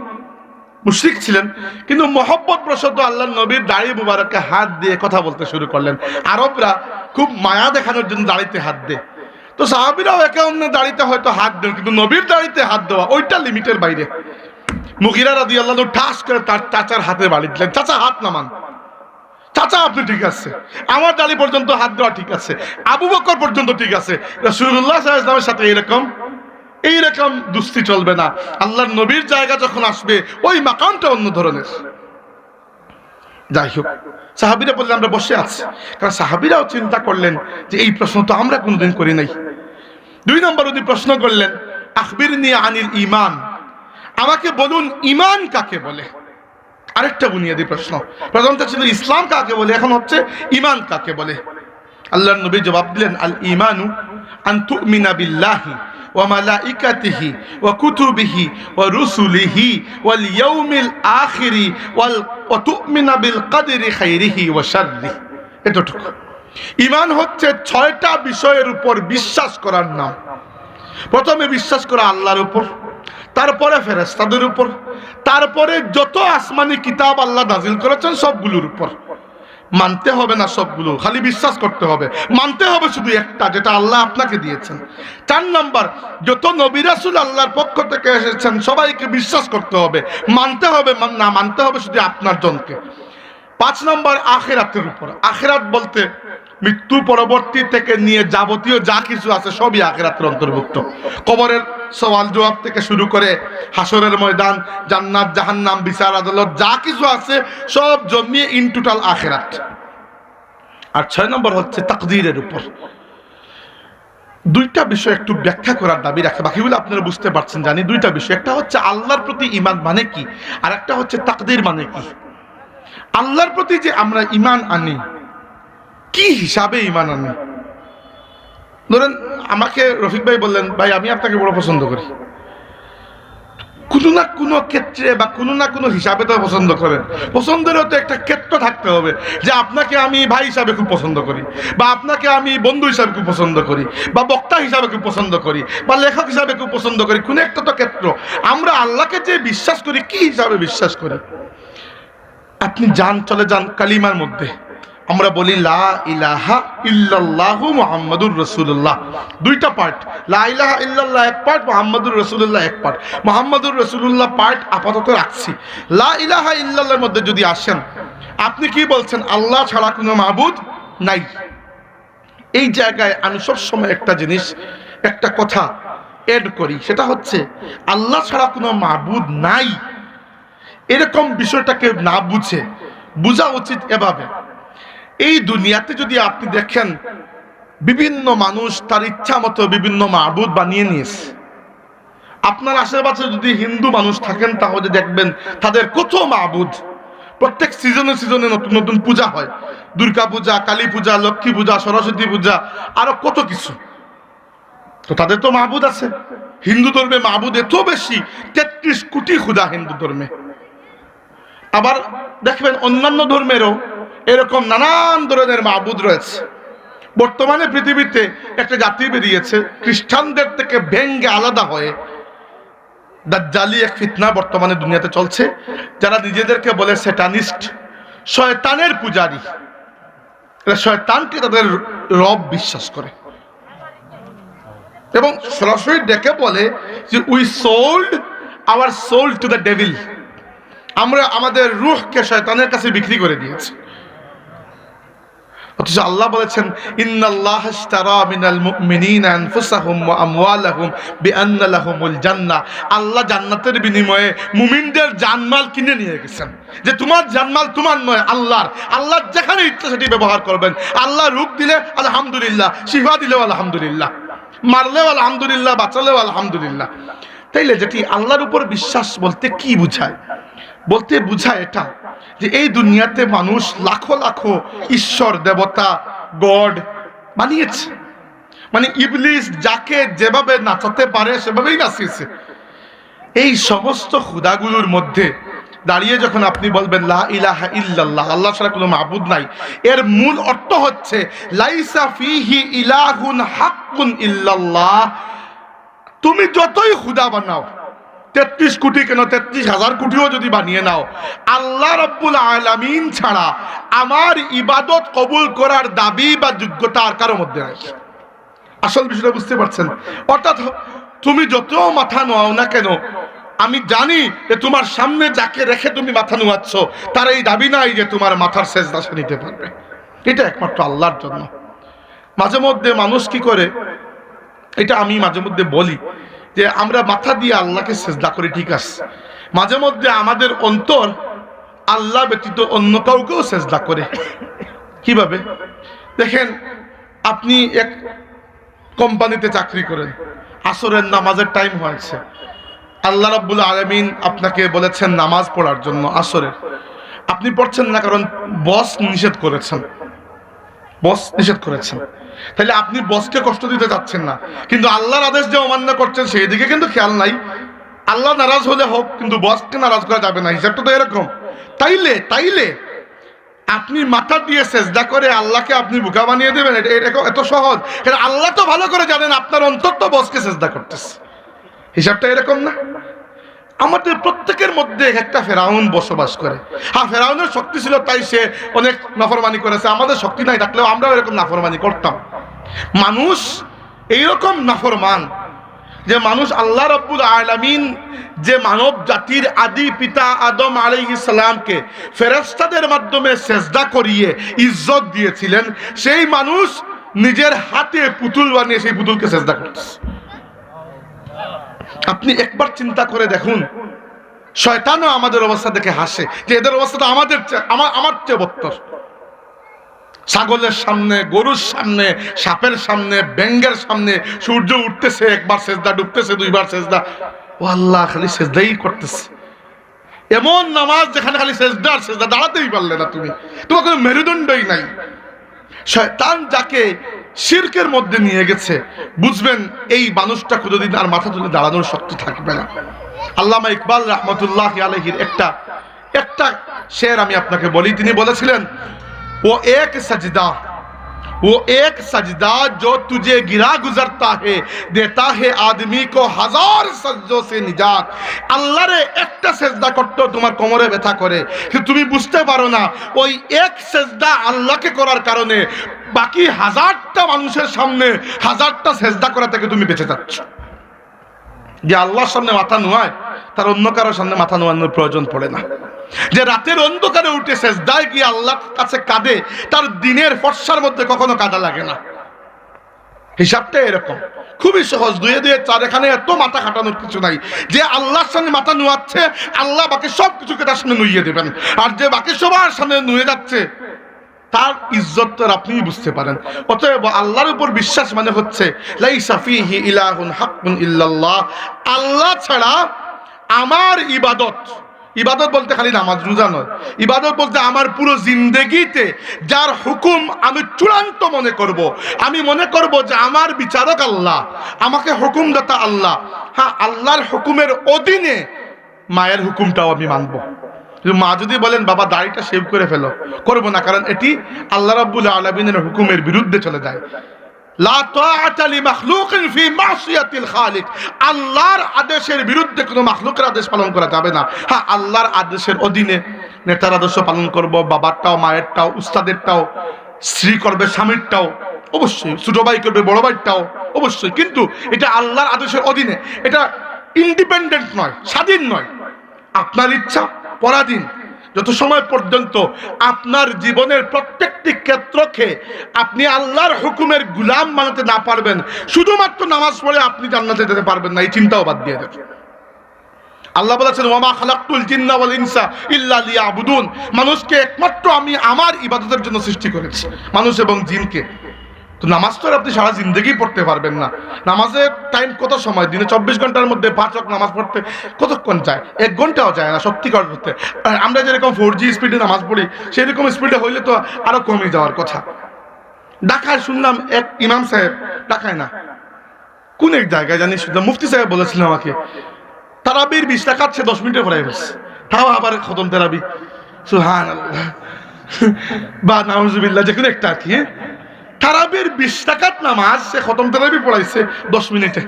S1: মুশরিক ছিলেন, কিন্তু মহব্বত প্রসন্ন আল্লাহর নবীর দাড়ি মুবারকে হাত দিয়ে কথা বলতে শুরু করলেন। আরবরা খুব মায়া দেখানোর জন্য দাড়িতে হাত দেয়। তো সাহাবীরাও একে অন্যের দাড়িতে হয়তো হাত দেন, কিন্তু নবীর দাড়িতে হাত দেওয়া ওইটা লিমিটের বাইরে। মুগীরা রাদিয়াল্লাহু আনহু ঠাস করে তার চাচার হাতে বাড়ি দিলেন, চাচা হাত নামান। চাচা আপনি ঠিক আছে, আমার দাড়ি পর্যন্ত হাত দেওয়া ঠিক আছে, আবু বকর পর্যন্ত ঠিক আছে, রাসূলুল্লাহ সাল্লাল্লাহু আলাইহি ওয়াসাল্লামের সাথে এইরকম দুস্তি চলবে না। আল্লাহর নবীর জায়গা যখন আসবে ওই মাকামটা অন্য ধরনের। যাই হোক, সাহাবীরা বললেন আমরা বসে আছি। কারণ সাহাবীরাও চিন্তা করলেন যে এই প্রশ্ন তো আমরা কোনোদিন করি নাই। 2 নম্বর উনি প্রশ্ন করলেন আখবিরনি আনিল ঈমান, আমাকে বলুন ঈমান কাকে বলে। আরেকটা বুনিয়াদি প্রশ্ন। প্রথমটা ছিল ইসলাম কাকে বলে, এখন হচ্ছে ঈমান কাকে বলে। আল্লাহর নবী জবাব দিলেন আল ঈমানু আন তুমিনা বিল্লাহি ওয়া মালাইকাতিহি ওয়া কুতুবিহি ওয়া রুসুলিহি ওয়াল ইয়াউমিল আখিরি ওয়া তুমিনা বিল কদরি খাইরিহি ওয়া শাররিহি। এতটুকু। ঈমান হচ্ছে 6টা বিষয়ের উপর বিশ্বাস করার নাম। প্রথমে বিশ্বাস করা আল্লাহর উপর, তারপরে ফেরেশতাদের উপর, তারপরে যত আসমানি কিতাব আল্লাহ নাজিল করেছেন সবগুলোর উপর। মানতে হবে না সবগুলো, খালি বিশ্বাস করতে হবে। মানতে হবে শুধু একটা, যেটা আল্লাহ আপনাকে দিয়েছেন। 4 নম্বর, যত নবী রাসূল আল্লাহর পক্ষ থেকে এসেছেন সবাইকে বিশ্বাস করতে হবে। মানতে হবে না, মানতে হবে শুধু আপনার জনকে। 5 নম্বর, আখিরাতের উপর। আখিরাত বলতে মৃত্যু পরবর্তী থেকে নিয়ে যাবতীয় যা কিছু আছে সবই আখিরাতের অন্তর্ভুক্ত। কবরের সওয়াল জবাব থেকে শুরু করে হাসরের ময়দান, জান্নাত জাহান্নাম, বিচার আদালত, যা কিছু আছে সব জমিয়ে ইন টোটাল আখিরাত। আর 6 নম্বর হচ্ছে তাকদীরের উপর। 2টা বিষয় একটু ব্যাখ্যা করার দাবি রাখে, বাকিগুলো আপনারা বুঝতে পারছেন জানি। 2টা বিষয়, একটা হচ্ছে আল্লাহর প্রতি ঈমান মানে কি, আর একটা হচ্ছে তাকদীর মানে কি। আল্লাহর প্রতি যে আমরা ঈমান আনি, কি হিসাবে ঈমান আনি? ধরেন আমাকে রফিক ভাই বললেন, ভাই আমি আপনাকে বড় পছন্দ করি। কোনো না কোনো ক্ষেত্রে বা কোনো না কোনো হিসাবে তো পছন্দ করেন। পছন্দেরও তো একটা ক্ষেত্র থাকতে হবে যে আপনাকে আমি ভাই হিসাবে খুব পছন্দ করি, বা আপনাকে আমি বন্ধু হিসাবে খুব পছন্দ করি, বা বক্তা হিসাবে খুব পছন্দ করি, বা লেখক হিসাবে খুব পছন্দ করি। কোনো একটা তো ক্ষেত্র। আমরা আল্লাহকে যে বিশ্বাস করি, কি হিসাবে বিশ্বাস করি? আপনি চলে যান কালিমার মধ্যে। আমরা বলি লা ইলাহা ইল্লাল্লাহু মুহাম্মাদুর রাসূলুল্লাহ। 2টা পার্ট। লা ইলাহা ইল্লাল্লাহ এক পার্ট, মুহাম্মাদুর রাসূলুল্লাহ এক পার্ট। মুহাম্মাদুর রাসূলুল্লাহ পার্ট আপাতত রাখছি। লা ইলাহা ইল্লাল্লাহর মধ্যে যদি আসেন, আপনি কি বলছেন? আল্লাহ ছাড়া কোনো মাবুদ নাই। এই জায়গায় আমি সবসময় একটা জিনিস, একটা কথা এড করি, সেটা হচ্ছে আল্লাহ ছাড়া কোনো মাবুদ নাই এরকম বিষয়টাকে না বুঝে বোঝা উচিত এভাবে। এই দুনিয়াতে যদি আপনি দেখেন, বিভিন্ন মানুষ তার ইচ্ছা মতো বিভিন্ন মাবুদ বানিয়ে নিয়েছে। আপনার আশেপাশে যদি হিন্দু মানুষ থাকেন, তাহলে দেখবেন তাদের কত মাবুদ। প্রত্যেক সিজনে সিজনে নতুন নতুন পূজা হয়। দুর্গা পূজা, কালী পূজা, লক্ষ্মী পূজা, সরস্বতী পূজা, আরো কত কিছু। তো তাদের তো মাবুদ আছে। হিন্দু ধর্মে মাবুদ এত বেশি, 33 কোটি খোদা হিন্দু ধর্মে। আবার দেখবেন অন্যান্য ধর্মেরও এরকম নানান ধরনের মাবুদ রয়েছে। বর্তমানে পৃথিবীতে একটা জাতি বেরিয়েছে খ্রিস্টানদের থেকে ভেঙ্গে আলাদা হয়ে, দাজ্জালি এক ফিতনা বর্তমানে দুনিয়াতে চলছে, যারা নিজেদেরকে বলে স্যাটানিস্ট, শয়তানের পূজারী। এরা শয়তানকে তাদের রব বিশ্বাস করে এবং সরাসরি ডেকে বলে যে we sold our soul to the devil, আমরা আমাদের রূহকে শয়তানের কাছে বিক্রি করে দিয়েছি। অথচ আল্লাহ বলেছেন ইন্নাল্লাহ ইশতারা মিনাল মুমিনিনা আনফুসাহুম ওয়া আমওয়ালাহুম বিআন্না লাহুমুল জান্নাহ, আল্লাহ জান্নাতের বিনিময়ে মুমিনদের জানমাল কিনে নিয়ে গেছেন। যে তোমার জানমাল তোমার নয়, আল্লাহর। আল্লাহ যেখানে ইচ্ছা সেটি ব্যবহার করবেন। আল্লাহ রূপ দিলে আলহামদুলিল্লাহ, শিফা দিলেও আলহামদুলিল্লাহ, মারলেও আলহামদুলিল্লাহ, বাঁচালেও আলহামদুলিল্লাহ। তাইলে যেটি আল্লাহর উপর বিশ্বাস বলতে কি বুঝায়? বলতে বুঝায় এটা যে এই দুনিয়াতে মানুষ লাখো লাখো ঈশ্বর দেবতা গড বানিয়েছে, মানে ইবলিস যাকে যেভাবে নাচাতে পারে সেভাবেই নাচিয়েছে। এই সমস্ত খুদাগুলোর মধ্যে দাঁড়িয়ে যখন আপনি বলবেন লা ইলাহা ইল্লাল্লাহ, আল্লাহ ছাড়া কোনো মাবুদ নাই, এর মূল অর্থ হচ্ছে লাইসা ফিহি ইলাহুন হাক্কুন ইল্লাল্লাহ। তুমি যতই খুদা বানাও, 33 কোটি কেন 33,000 কোটিও যদি বানিয়ে নাও, আল্লাহ রাব্বুল আলামিন ছাড়া আমার ইবাদত কবুল করার দাবি বা যোগ্যতা আর কারোর মধ্যে নাই। আসল বিষয়টা বুঝতে পারছেন? অর্থাৎ তুমি যত মাথা নোয়াও না কেন, আমি জানি যে তোমার সামনে যাকে রেখে তুমি মাথা নোয়াচ্ছ তার এই দাবি নাই যে তোমার মাথার সেজদা সে নিতে পারবে। এটা একমাত্র আল্লাহর জন্য। মাঝে মধ্যে মানুষ কি করে, এটা আমি মাঝে মধ্যে বলি যে আমরা মাথা দিয়ে আল্লাহকে সেজদা করি, ঠিক আছে, মাঝে মধ্যে আমাদের অন্তর আল্লাহ ব্যতীত অন্য কাউকেও সেজদা করে। কিভাবে? দেখেন, আপনি এক কোম্পানিতে চাকরি করেন, আসরের নামাজের টাইম হয়েছে, আল্লাহ রাব্বুল আলামিন আপনাকে বলেছেন নামাজ পড়ার জন্য আসরের, আপনি পড়ছেন না কারণ বস নিষেধ করেছেন, বস নিষেধ করেছেন। তাহলে আপনি বসকে কষ্ট দিতে চাচ্ছেন না, কিন্তু আল্লাহর আদেশ যে অমান্য করছেন সেই দিকে কিন্তু খেয়াল নাই। আল্লাহ নারাজ হলে হোক, কিন্তু বসকে নারাজ করা যাবে না, হিসাবটা তো এরকম। তাইলে আপনি মাথা দিয়ে সেজদা করে আল্লাহকে আপনি বোকা বানিয়ে দেবেন? এটা এত সহজ? কারণ আল্লাহ তো ভালো করে জানেন আপনার অন্তর তো বসকে সেজদা করতেছে। হিসাবটা এরকম না? আমাদের প্রত্যেকের মধ্যে একটা ফেরাউন বসবাস করে। হ্যাঁ, ফেরাউনের শক্তি ছিল তাই সে অনেক নাফরমানি করেছে, আমাদের শক্তি নাই থাকলেও আমরাও এরকম নাফরমানি করতাম। মানুষ এইরকম নাফরমান যে মানুষ আল্লাহ রাব্বুল আলামিন যে মানব জাতির আদি পিতা আদম আলাইহিস সালামকে ফেরেশতাদের মাধ্যমে সেজদা করিয়ে ইজ্জত দিয়েছিলেন, সেই মানুষ নিজের হাতে পুতুল বানিয়ে সেই পুতুলকে সেজদা করতেছে। আপনি একবার চিন্তা করে দেখুন, শয়তানও আমাদের অবস্থা দেখে হাসে যে এদের অবস্থাটা আমার চেয়ে বত্তর। ছাগলের সামনে, গরুর সামনে, সাপের সামনে, ব্যাঙের সামনে সূর্য উঠতেছে, একবার সেজদা, ডুবতেছে দুইবার সেজদা, ও আল্লাহ খালি সেজদাই করতেছে। এমন নামাজ যেখানে খালি সেজদা আর সেজদা, দাঁড়াতেই পারলে না তুমি, তোমার কোনো মেরুদণ্ডই নাই। শয়তান যাকে শিরকের মধ্যে নিয়ে গেছে, বুঝবেন এই মানুষটা কোনোদিন আর মাথা তুলে দাঁড়ানোর শক্তি থাকবে না। আল্লামা ইকবাল রহমতুল্লাহ আলাইহির একটা শের আমি আপনাকে বলি। তিনি বলেছিলেন, वो एक सजदा जो तुझे गिरा गुजरता है देता है आदमी को हजार सज्जों से निजात। আল্লাহরে একটা সেজদা করতে তোমার কোমরে ব্যথা করে, কিন্তু তুমি বুঝতে পারো না ওই এক সেজদা আল্লাহকে করার কারণে বাকি হাজারটা মানুষের সামনে হাজারটা সেজদা করা থেকে তুমি বেঁচে যাচ্ছ। যে আল্লাহর সামনে মাথা নোয়ায় তার অন্য কারোর সামনে মাথা নোয়ানোর প্রয়োজন পড়ে না। যে রাতের অন্ধকারে উঠে সেজদায় গিয়ে আল্লাহর কাছে কাঁদে, তার দিনের ফর্সার মধ্যে কখনো কাঁদা লাগে না। হিসাবটা এরকম, খুবই সহজ, 2 2 4, এখানে এত মাথা খাটানোর কিছু নাই। যে আল্লাহর সামনে মাথা নুয়াচ্ছে, আল্লাহ বাকি সব কিছুকে তার সামনে নুইয়ে দেবেন। আর যে বাকি সবার সামনে নুয়ে যাচ্ছে, তার ইজ্জত তো আপনিই বুঝতে পারেন। অতএব আল্লাহর উপর বিশ্বাস মানে হচ্ছে লাইসা ফিহি ইলাহুন হাক্কুন ইল্লাল্লাহ, আল্লাহ ছাড়া আমার ইবাদত বলতে খালি নামাজ রোজা নয়, ইবাদত বলতে আমার পুরো জিন্দেগিতে যার হুকুম আমি চূড়ান্ত মনে করব, আমি মনে করব যে আমার বিচারক আল্লাহ, আমাকে হুকুমদাতা আল্লাহ। হ্যাঁ, আল্লাহর হুকুমের অধীনে মায়ের হুকুমটাও আমি মানব। মা যদি বলেন বাবা দাড়িটা শেভ করে ফেলো, করবো না, কারণ এটি আল্লাহ রাব্বুল আলামিনের হুকুমের বিরুদ্ধে চলে যায়। লা তাআতা লিমাখলুকিন ফি মাসিয়াতিল খালিক, আল্লাহর আদেশের বিরুদ্ধে কোনো মাখলুকের আদেশ পালন করা যাবে না। হ্যাঁ, আল্লাহর আদেশের অধীনে নেতার আদর্শ পালন করব, বাবারটাও, মায়েরটাও, উস্তাদেরটাও, স্ত্রী করবে স্বামীরটাও, অবশ্যই ছোট ভাই করবে বড় ভাইটাও, অবশ্যই, কিন্তু এটা আল্লাহর আদেশের অধীনে, এটা ইন্ডিপেন্ডেন্ট নয়, স্বাধীন নয়। আপনার ইচ্ছা পরাধীন। যত সময় পর্যন্ত আপনার জীবনের প্রত্যেকটি ক্ষেত্রকে আপনি আল্লাহর হুকুমের গুলাম বানাতে না পারবেন, শুধুমাত্র নামাজ পড়ে আপনি জান্নাতে যেতে পারবেন না, এই চিন্তাও বাদ দিয়ে দেন। আল্লাহ বলেছেন ওয়ামা খালাকতুল জিন্না ওয়াল ইনসা ইল্লা লিয়াবুদুন, মানুষকে একমাত্র আমি আমার ইবাদতের জন্য সৃষ্টি করেছি, মানুষ এবং জিনকে। তো নামাজ তো আপনি সারা জিন্দগি পড়তে পারবেন না। নামাজের টাইম কত সময়? দিনে 24 ঘন্টার মধ্যে 5 ওয়াক্ত নামাজ পড়তে কতক্ষণ যায়? 1 ঘন্টাও যায় না সত্যিকার করতে। আমরা যেরকম 4G স্পিডে নামাজ পড়ি, সেরকম স্পিডে হইলে তো আরো কমে যাওয়ার কথা। ঢাকায় শুনলাম এক ইমাম সাহেব, ঢাকায় না কোন এক জায়গায় জানি, শুনলাম মুফতি সাহেব বলেছিলেন আমাকে, তারাবির 20 রাকাত সে 10 মিনিটে পড়াই ফেলছে, তাও আবার খতম তারাবি, সুবহানাল্লাহ বা নাউজুবিল্লাহ, যে কোনো একটা আর কি। তারাবির 20 রাকাত নামাজ সে খতম তারাবি পড়াইছে 10 মিনিটে।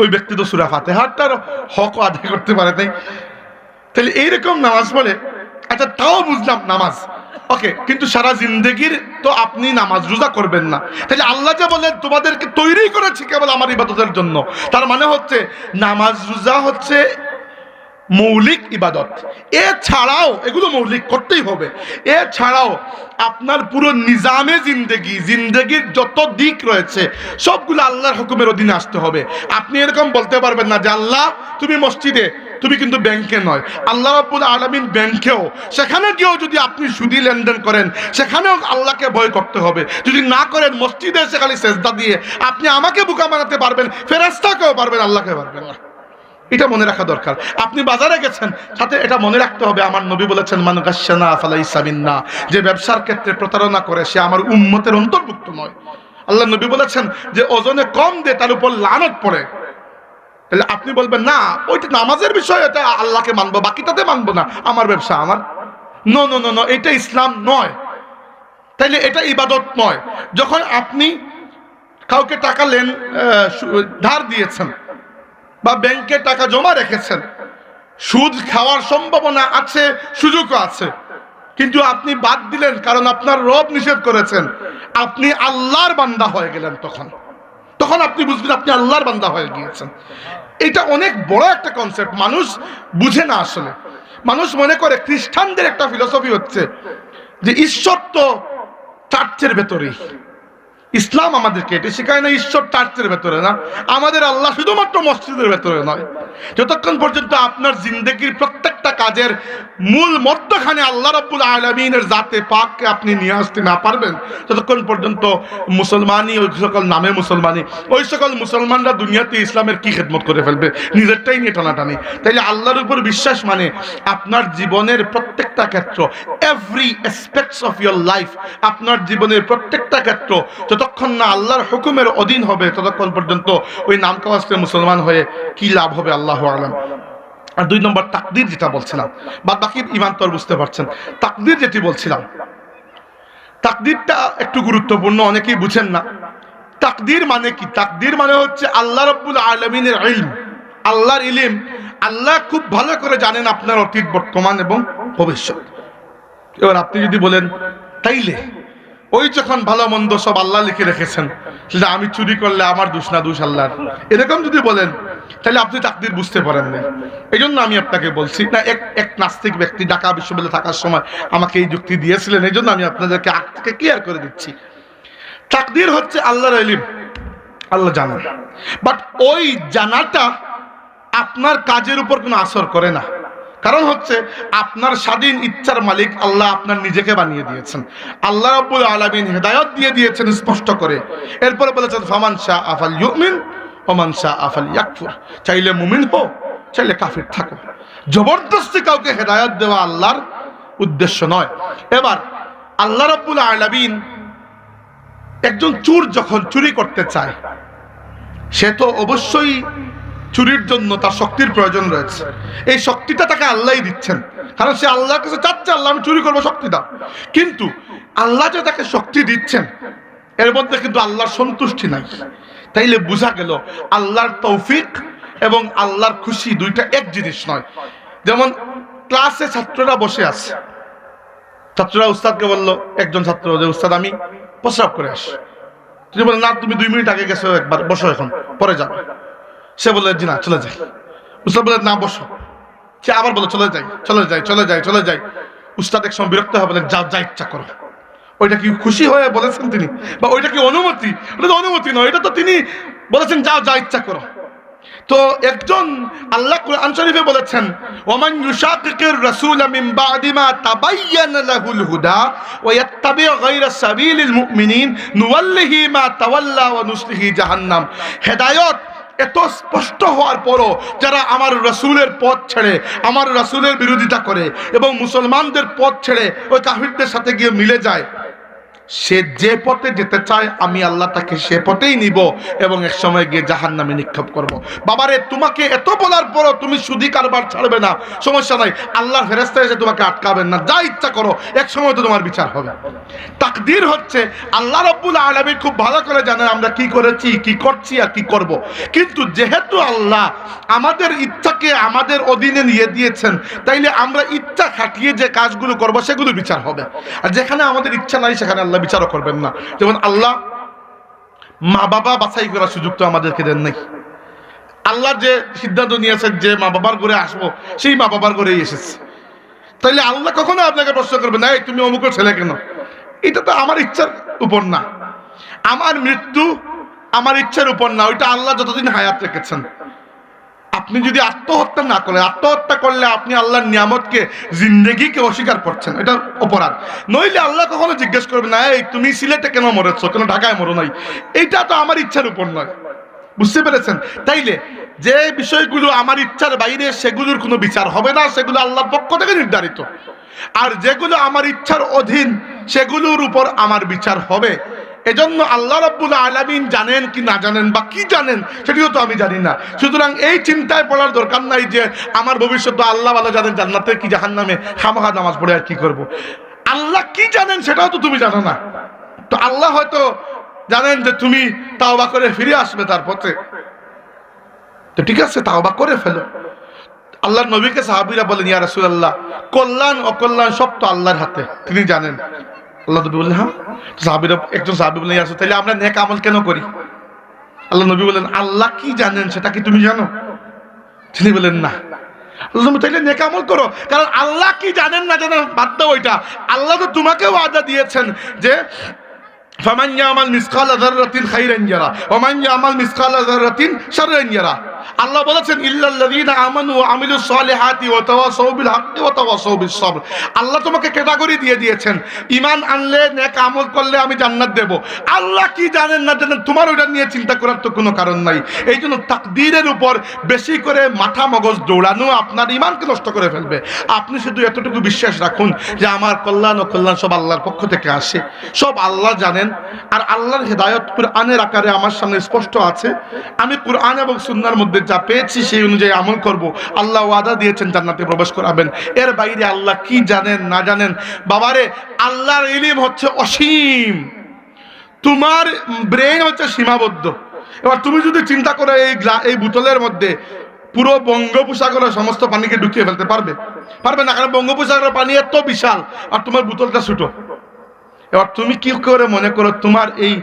S1: ওই ব্যক্তি তো সূরা ফাতিহার হক আদায় করতে পারে নাই। তাহলে এইরকম নামাজ পড়ে, আচ্ছা তাও বুঝলাম নামাজ ওকে, কিন্তু সারা জিন্দগির তো আপনি নামাজ রোজা করবেন না। তাহলে আল্লাহ যে বলেন তোমাদেরকে তৈরি করেছি কেবল আমার ইবাদতের জন্য, তার মানে হচ্ছে নামাজ রোজা হচ্ছে মৌলিক ইবাদত। এছাড়াও এগুলো মৌলিক করতেই হবে। এছাড়াও আপনার পুরো নিজামে জিন্দগির যত দিক রয়েছে সবগুলো আল্লাহর হুকুমের অধীনে আসতে হবে। আপনি এরকম বলতে পারবেন না যে আল্লাহ তুমি মসজিদে, তুমি কিন্তু ব্যাংকে নয়। আল্লাহ রাব্বুল আলামিন ব্যাংকেও, সেখানে গিয়েও যদি আপনি সুদি লেনদেন করেন সেখানেও আল্লাহকে ভয় করতে হবে। যদি না করেন মসজিদে এসে খালি সেজদা দিয়ে আপনি আমাকে বোকা বানাতে পারবেন, ফেরেশতাকেও পারবেন, আল্লাহকে পারবেন না। এটা মনে রাখা দরকার। আপনি বাজারে গেছেন, সাথে এটা মনে রাখতে হবে, আমার নবী বলেছেন মান গাশশানা ফালাইসা মিন্না, যে ব্যবসার ক্ষেত্রে প্রতারণা করে সে আমার উম্মতের অন্তর্ভুক্ত নয়। আল্লাহ নবী বলেছেন যে ওজনে কম দেয় তার উপর লানত পড়ে। তাহলে আপনি বলবেন না ওইটা নামাজের বিষয়, এটা আল্লাহকে মানবো, বাকিটাতে মানবো না, আমার ব্যবসা আমার। নো নো নো নো, এটা ইসলাম নয়। তাইলে এটা ইবাদত নয়। যখন আপনি কাউকে টাকা ধার দিয়েছেন বা ব্যাংকে টাকা জমা রেখেছেন, সুদ খাওয়ার সম্ভাবনা আছে, সুযোগও আছে, কিন্তু আপনি বাদ দিলেন কারণ আপনার রব নিষেধ করেছেন, আপনি আল্লাহর বান্দা হয়ে গেলেন। তখন আপনি বুঝবেন আপনি আল্লাহর বান্দা হয়ে গিয়েছেন। এটা অনেক বড় একটা কনসেপ্ট, মানুষ বুঝে না আসলে। মানুষ মনে করে খ্রিস্টানদের একটা ফিলোসফি হচ্ছে যে ঈশ্বর তো চার্চের ভেতরেই। ইসলাম আমাদেরকে এটা শেখায় না ঈশ্বর চার্চের ভেতরে না, আমাদের আল্লাহ শুধুমাত্র মসজিদের ভেতরে নয়। যতক্ষণ পর্যন্ত আপনার জিন্দগির প্রত্যেকটা কাজের মূল মধ্যখানে আল্লাহ রাব্বুল আলামিনের জাতে পাককে আপনি নিয়ে আসতে না পারবেন, ততক্ষণ পর্যন্ত মুসলমানই, ওই সকল নামে মুসলমানই, ওই সকল মুসলমানরা দুনিয়াতে ইসলামের কি খেদমত করে ফেলবে, নিজেরটাই নিয়ে টানাটানি। তাইলে আল্লাহর উপর বিশ্বাস মানে আপনার জীবনের প্রত্যেকটা ক্ষেত্র, every aspects of your life, আপনার জীবনের প্রত্যেকটা ক্ষেত্র যতক্ষণ না আল্লাহর হুকুমের অধীন হবে ততক্ষণ পর্যন্ত ওই নাম কাওয়াজে মুসলমান হয়ে কি লাভ হবে আল্লাহু আলাম। আর 2 নম্বর তাকদীর যেটা বলছিলাম, বাদ বাকি ঈমান তো বুঝতে পারছেন। তাকদীর যেটি বলছিলাম, তাকদীরটা একটু গুরুত্বপূর্ণ, অনেকেই বুঝেন না। তাকদীর মানে কি? তাকদীর মানে হচ্ছে আল্লাহ রাব্বুল আলামিনের ইলম, আল্লাহর ইলম। আল্লাহ খুব ভালো করে জানেন আপনার অতীত, বর্তমান এবং ভবিষ্যৎ। এবার আপনি যদি বলেন তাইলে ওই যখন ভালো মন্দ সব আল্লাহ লিখে রেখেছেন, সেটা আমি চুরি করলে আমার দোষ না, দোষ আল্লাহর, এরকম যদি বলেন তাহলে আপনি তাকদীর বুঝতে পারেন না। এই জন্য আমি আপনাকে বলছি না, এক নাস্তিক ব্যক্তি ঢাকা বিশ্ববিদ্যালয়ে থাকার সময় আমাকে এই যুক্তি দিয়েছিলেন, এই জন্য আমি আপনাদেরকে আগ থেকে ক্লিয়ার করে দিচ্ছি। তাকদীর হচ্ছে আল্লাহর ইলম, আল্লাহ জানেন, বাট ওই জানাটা আপনার কাজের উপর কোনো আসর করে না। কারণ হচ্ছে আপনার স্বাধীন ইচ্ছার মালিক আল্লাহ আপনার নিজেকে বানিয়ে দিয়েছেন। আল্লাহ রাব্বুল আলামিন হেদায়েত দিয়ে দিয়েছেন স্পষ্ট করে। এরপরে বলেছেন ফামান শাআ ফালইউমিন ওয়া মান শাআ ফালইয়াকফুর, চাইলে মুমিন হও, চাইলে কাফির থাকো। জবরদস্তি কাউকে হেদায়েত দেওয়া আল্লাহর উদ্দেশ্য নয়। এবার আল্লাহ রাব্বুল আলামিন, একজন চোর যখন চুরি করতে চায় সে তো অবশ্যই চুরির জন্য তার শক্তির প্রয়োজন রয়েছে। এই শক্তিটা তাকে আল্লাহই দিচ্ছেন, কারণ সে আল্লাহর কাছে চাচ্ছে আল্লাহ আমি চুরি করবো, শক্তি দাও। কিন্তু আল্লাহ যে তাকে শক্তি দিচ্ছেন এর মধ্যে কিন্তু আল্লাহর সন্তুষ্টি নাই। তাইলে বোঝা গেল আল্লাহর তৌফিক এবং আল্লাহর খুশি দুইটা এক জিনিস নয়। যেমন ক্লাসে ছাত্ররা বসে আছে, ছাত্ররা উস্তাদকে বললো, একজন ছাত্র, যে উস্তাদ আমি প্রস্রাব করে আসি। তিনি বললেন, না তুমি 2 মিনিট আগে গেছো, একবার বসো, এখন পরে যাবে। সে বললে, জি না, চলে যাই। উস্তাদ বললেন, না বসো। সে আবার বলো, চলে যাই চলে যাই চলে যাই চলে যাই। উস্তাদ এক সময় বিরক্ত হয়ে বলেন, যাও, যা ইচ্ছা করো। ওইটা কি খুশি হয়ে বলেছেন তিনি, বা ওইটা কি অনুমতি? ওটা তো অনুমতি নয়, এটা তো তিনি বলেছেন যাও, যা ইচ্ছা করো। তো একজন আল্লাহ কুরআন শরীফে বলেছেন, ওমান ইউশাকিকির রাসূল মিন বাদি মা তাবায়্যানা লাহুল হুদা ওয়া ইয়াত্তাবি গায়রা সাবিলিল মুমিনিন নুওয়াল্লিহি মা তাওয়াল্লা ওয়া নুসলিহি জাহান্নাম। হেদায়েত এত স্পষ্ট হওয়ার পরও যারা আমার রাসূলের পথ ছেড়ে, আমার রাসূলের বিরোধিতা করে এবং মুসলমানদের পথ ছেড়ে ওই কাফিরদের সাথে গিয়ে মিলে যায়, সে যে পথে যেতে চায় আমি আল্লাহ তাকে সে পথেই নিব এবং এক সময় গিয়ে জাহান্নামে নিক্ষেপ করব। বাবারে, তোমাকে এত বলার পরও তুমি সুদি কারবার ছাড়বে না, সমস্যা নাই, আল্লাহর ফেরেশতা এসে তোমাকে আটকাবেন না, যা ইচ্ছা করো, এক সময় তো তোমার বিচার হবে। তাকদীর হচ্ছে আল্লাহ রাব্বুল আলামিন খুব ভালো করে জানেন আমরা কি করেছি, কি করছি আর কি করব। কিন্তু যেহেতু আল্লাহ আমাদের ইচ্ছাকে আমাদের অধীনে নিয়ে দিয়েছেন, তাইলে আমরা ইচ্ছা খাটিয়ে যে কাজগুলো করব সেগুলো বিচার হবে। আর যেখানে আমাদের ইচ্ছা নাই সেখানে আল্লাহ বিচারও করবেন না। যেমন আল্লাহ মা বাবা বাছাই করার সুযোগ তো আমাদেরকে দেন নাই। আল্লাহ যে সিদ্ধান্ত নিয়েছেন যে মা বাবার ঘরে আসবো, সেই মা বাবার ঘরেই এসেছে। তাইলে আল্লাহ কখনো আপনাকে প্রশ্ন করবে না, তুমি অমুকের ছেলে কেন? এটা তো আমার ইচ্ছার উপর না, আমার মৃত্যু আমার ইচ্ছার উপর না, ওইটা আল্লাহ যতদিন হায়াত রেখেছেন। আপনি যদি আত্মহত্যা না করেন, আত্মহত্যা করলে আপনি আল্লাহর নিয়ামতকে, জিন্দেগিকে অস্বীকার করছেন, এটা অপরাধ। নইলে আল্লাহ কখনো জিজ্ঞেস করবে না, এই তুমি সিলেটে কেন মরেছো, কেন ঢাকায় মরো নাই? এইটা তো আমার ইচ্ছার উপর নয়। বুঝতে পেরেছেন? তাইলে যে বিষয়গুলো আমার ইচ্ছার বাইরে সেগুলোর কোনো বিচার হবে না, সেগুলো আল্লাহর পক্ষ থেকে নির্ধারিত। আর যেগুলো আমার ইচ্ছার অধীন সেগুলোর উপর আমার বিচার হবে। এজন্য আল্লাহ রাব্বুল আলামিন জানেন কি না জানেন বা কি জানেন সেটিও তো আমি জানি না। সুতরাং এই চিন্তায় পড়ার দরকার নাই যে আমার ভবিষ্যৎ আল্লাহ ভালো জানেন, জান্নাতে কি জাহান্নামে, খামখা নামাজ পড়ে আর কি করব। আল্লাহ কি জানেন সেটাও তো তুমি জানো না। তো আল্লাহ হয়তো জানেন যে তুমি তাওবা করে ফিরে আসবে তার পথে, তো ঠিক আছে, তাওবা করে ফেলো। আল্লাহর নবীকে সাহাবীরা বলেন, ইয়া রাসূলুল্লাহ, কল্যাণ অকল্যাণ সব তো আল্লাহর হাতে, তিনি জানেন। আল্লাহ নবী বললেন, হ্যাঁ। সাহাবীরা, একজন সাহাবী বললেন, ইয়া রাসূল, তাহলে আমরা নেক আমল কেন করি? আল্লাহ নবী বললেন, আল্লাহ কি জানেন সেটা কি তুমি জানো? তিনি বলেন, না। আল্লাহ নবী, তাহলে নেক আমল করো, কারণ আল্লাহ কি জানেন না জানেন বাদ দাও ওইটা। আল্লাহ তো তোমাকে ওয়াদা দিয়েছেন যে ফামান ইয়ামাল মিসকালা যাররাতিন খাইরান ইয়ারা ওয়া মান ইয়ামাল মিসকালা যাররাতিন শাররান ইয়ারা। আল্লাহ বলেছেন, ইল্লাল্লাযীনা আমানু ওয়া আমিলুস সালিহাতি ওয়া তাওয়াসাউ বিল হাক্কি ওয়া তাওয়াসাউ বিস সবর। আল্লাহ তোমাকে ক্যাটাগরি দিয়ে দিয়েছেন, ঈমান আনলে, নেক আমল করলে আমি জান্নাত দেব। আল্লাহ কি জানেন না জানেন তোমার ওটা নিয়ে চিন্তা করার তো কোনো কারণ নাই। এই জন্য তাকদীরের উপর বেশি করে মাথা মগজ দৌড়ানো আপনার ঈমানকে নষ্ট করে ফেলবে। আপনি শুধু এতটুকু বিশ্বাস রাখুন যে আমার কল্যাণ ও কল্যাণ সব আল্লাহর পক্ষ থেকে আসে, সব আল্লাহ জানেন। আর আল্লাহর হেদায়েত কুরআনের আকারে আমার সামনে স্পষ্ট আছে। আমি কুরআন এবং সুন্নাহর মধ্যে যা পেয়েছি সেই অনুযায়ী আমল করব। আল্লাহ ওয়াদা দিয়েছেন জান্নাতে প্রবেশ করাবেন। এর বাইরে আল্লাহ কি জানেন না জানেন, বাবারে, আল্লাহর ইলম হচ্ছে অসীম, তোমার ব্রেন হচ্ছে সীমাবদ্ধ। এবার তুমি যদি চিন্তা করো এই বোতলের মধ্যে পুরো বঙ্গোপসাগরের সমস্ত পানিকে ঢুকিয়ে ফেলতে পারবে? পারবে না, কারণ বঙ্গোপসাগরের পানি এত বিশাল আর তোমার বোতলটা ছোট। এবার তুমি কি করে মনে করো তোমার এই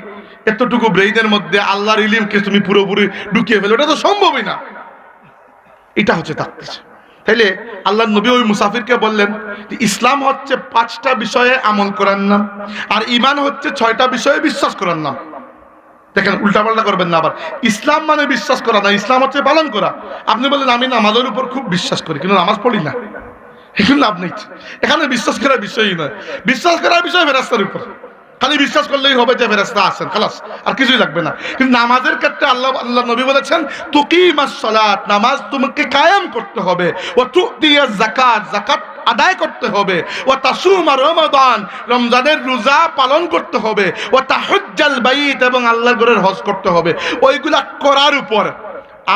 S1: এতটুকু ব্রেইনের মধ্যে আল্লাহর ইলমকে তুমি পুরোপুরি ঢুকিয়ে ফেলো? এটা তো সম্ভবই না। এটা হচ্ছে তাকদীর। তাইলে আল্লাহ নবী ওই মুসাফিরকে বললেন, ইসলাম হচ্ছে 5টা বিষয়ে আমল করার নাম, আর ঈমান হচ্ছে 6টা বিষয়ে বিশ্বাস করার নাম। দেখেন, উল্টাপাল্টা করবেন না আবার। ইসলাম মানে বিশ্বাস করা না, ইসলাম হচ্ছে পালন করা। আপনি বললেন আমি নামাজের উপর খুব বিশ্বাস করি কিন্তু নামাজ পড়ি না, এখানে লাভ নেই। এখানে বিশ্বাস করার বিষয়ই নয়, বিশ্বাস করার বিষয় ফেরেশতার উপর। খালি বিশ্বাস করলেই হবে যে ফেরেশতা আছেন, খালাস, আর কিছুই লাগবে না। কিন্তু নামাজের ক্ষেত্রে আল্লাহ নবী বলেছেন, তুকিমাস সালাত, নামাজ তোমাকে কায়েম করতে হবে, ওয়া তুতিয়াজ যাকাত, যাকাত আদায় করতে হবে, ওয়া তাসুমা রমাদান, রমজানের রোজা পালন করতে হবে, ওয়া তাহুজ্জাল বাইত, এবং আল্লাহর ঘরের হজ করতে হবে। ওইগুলা করার উপর।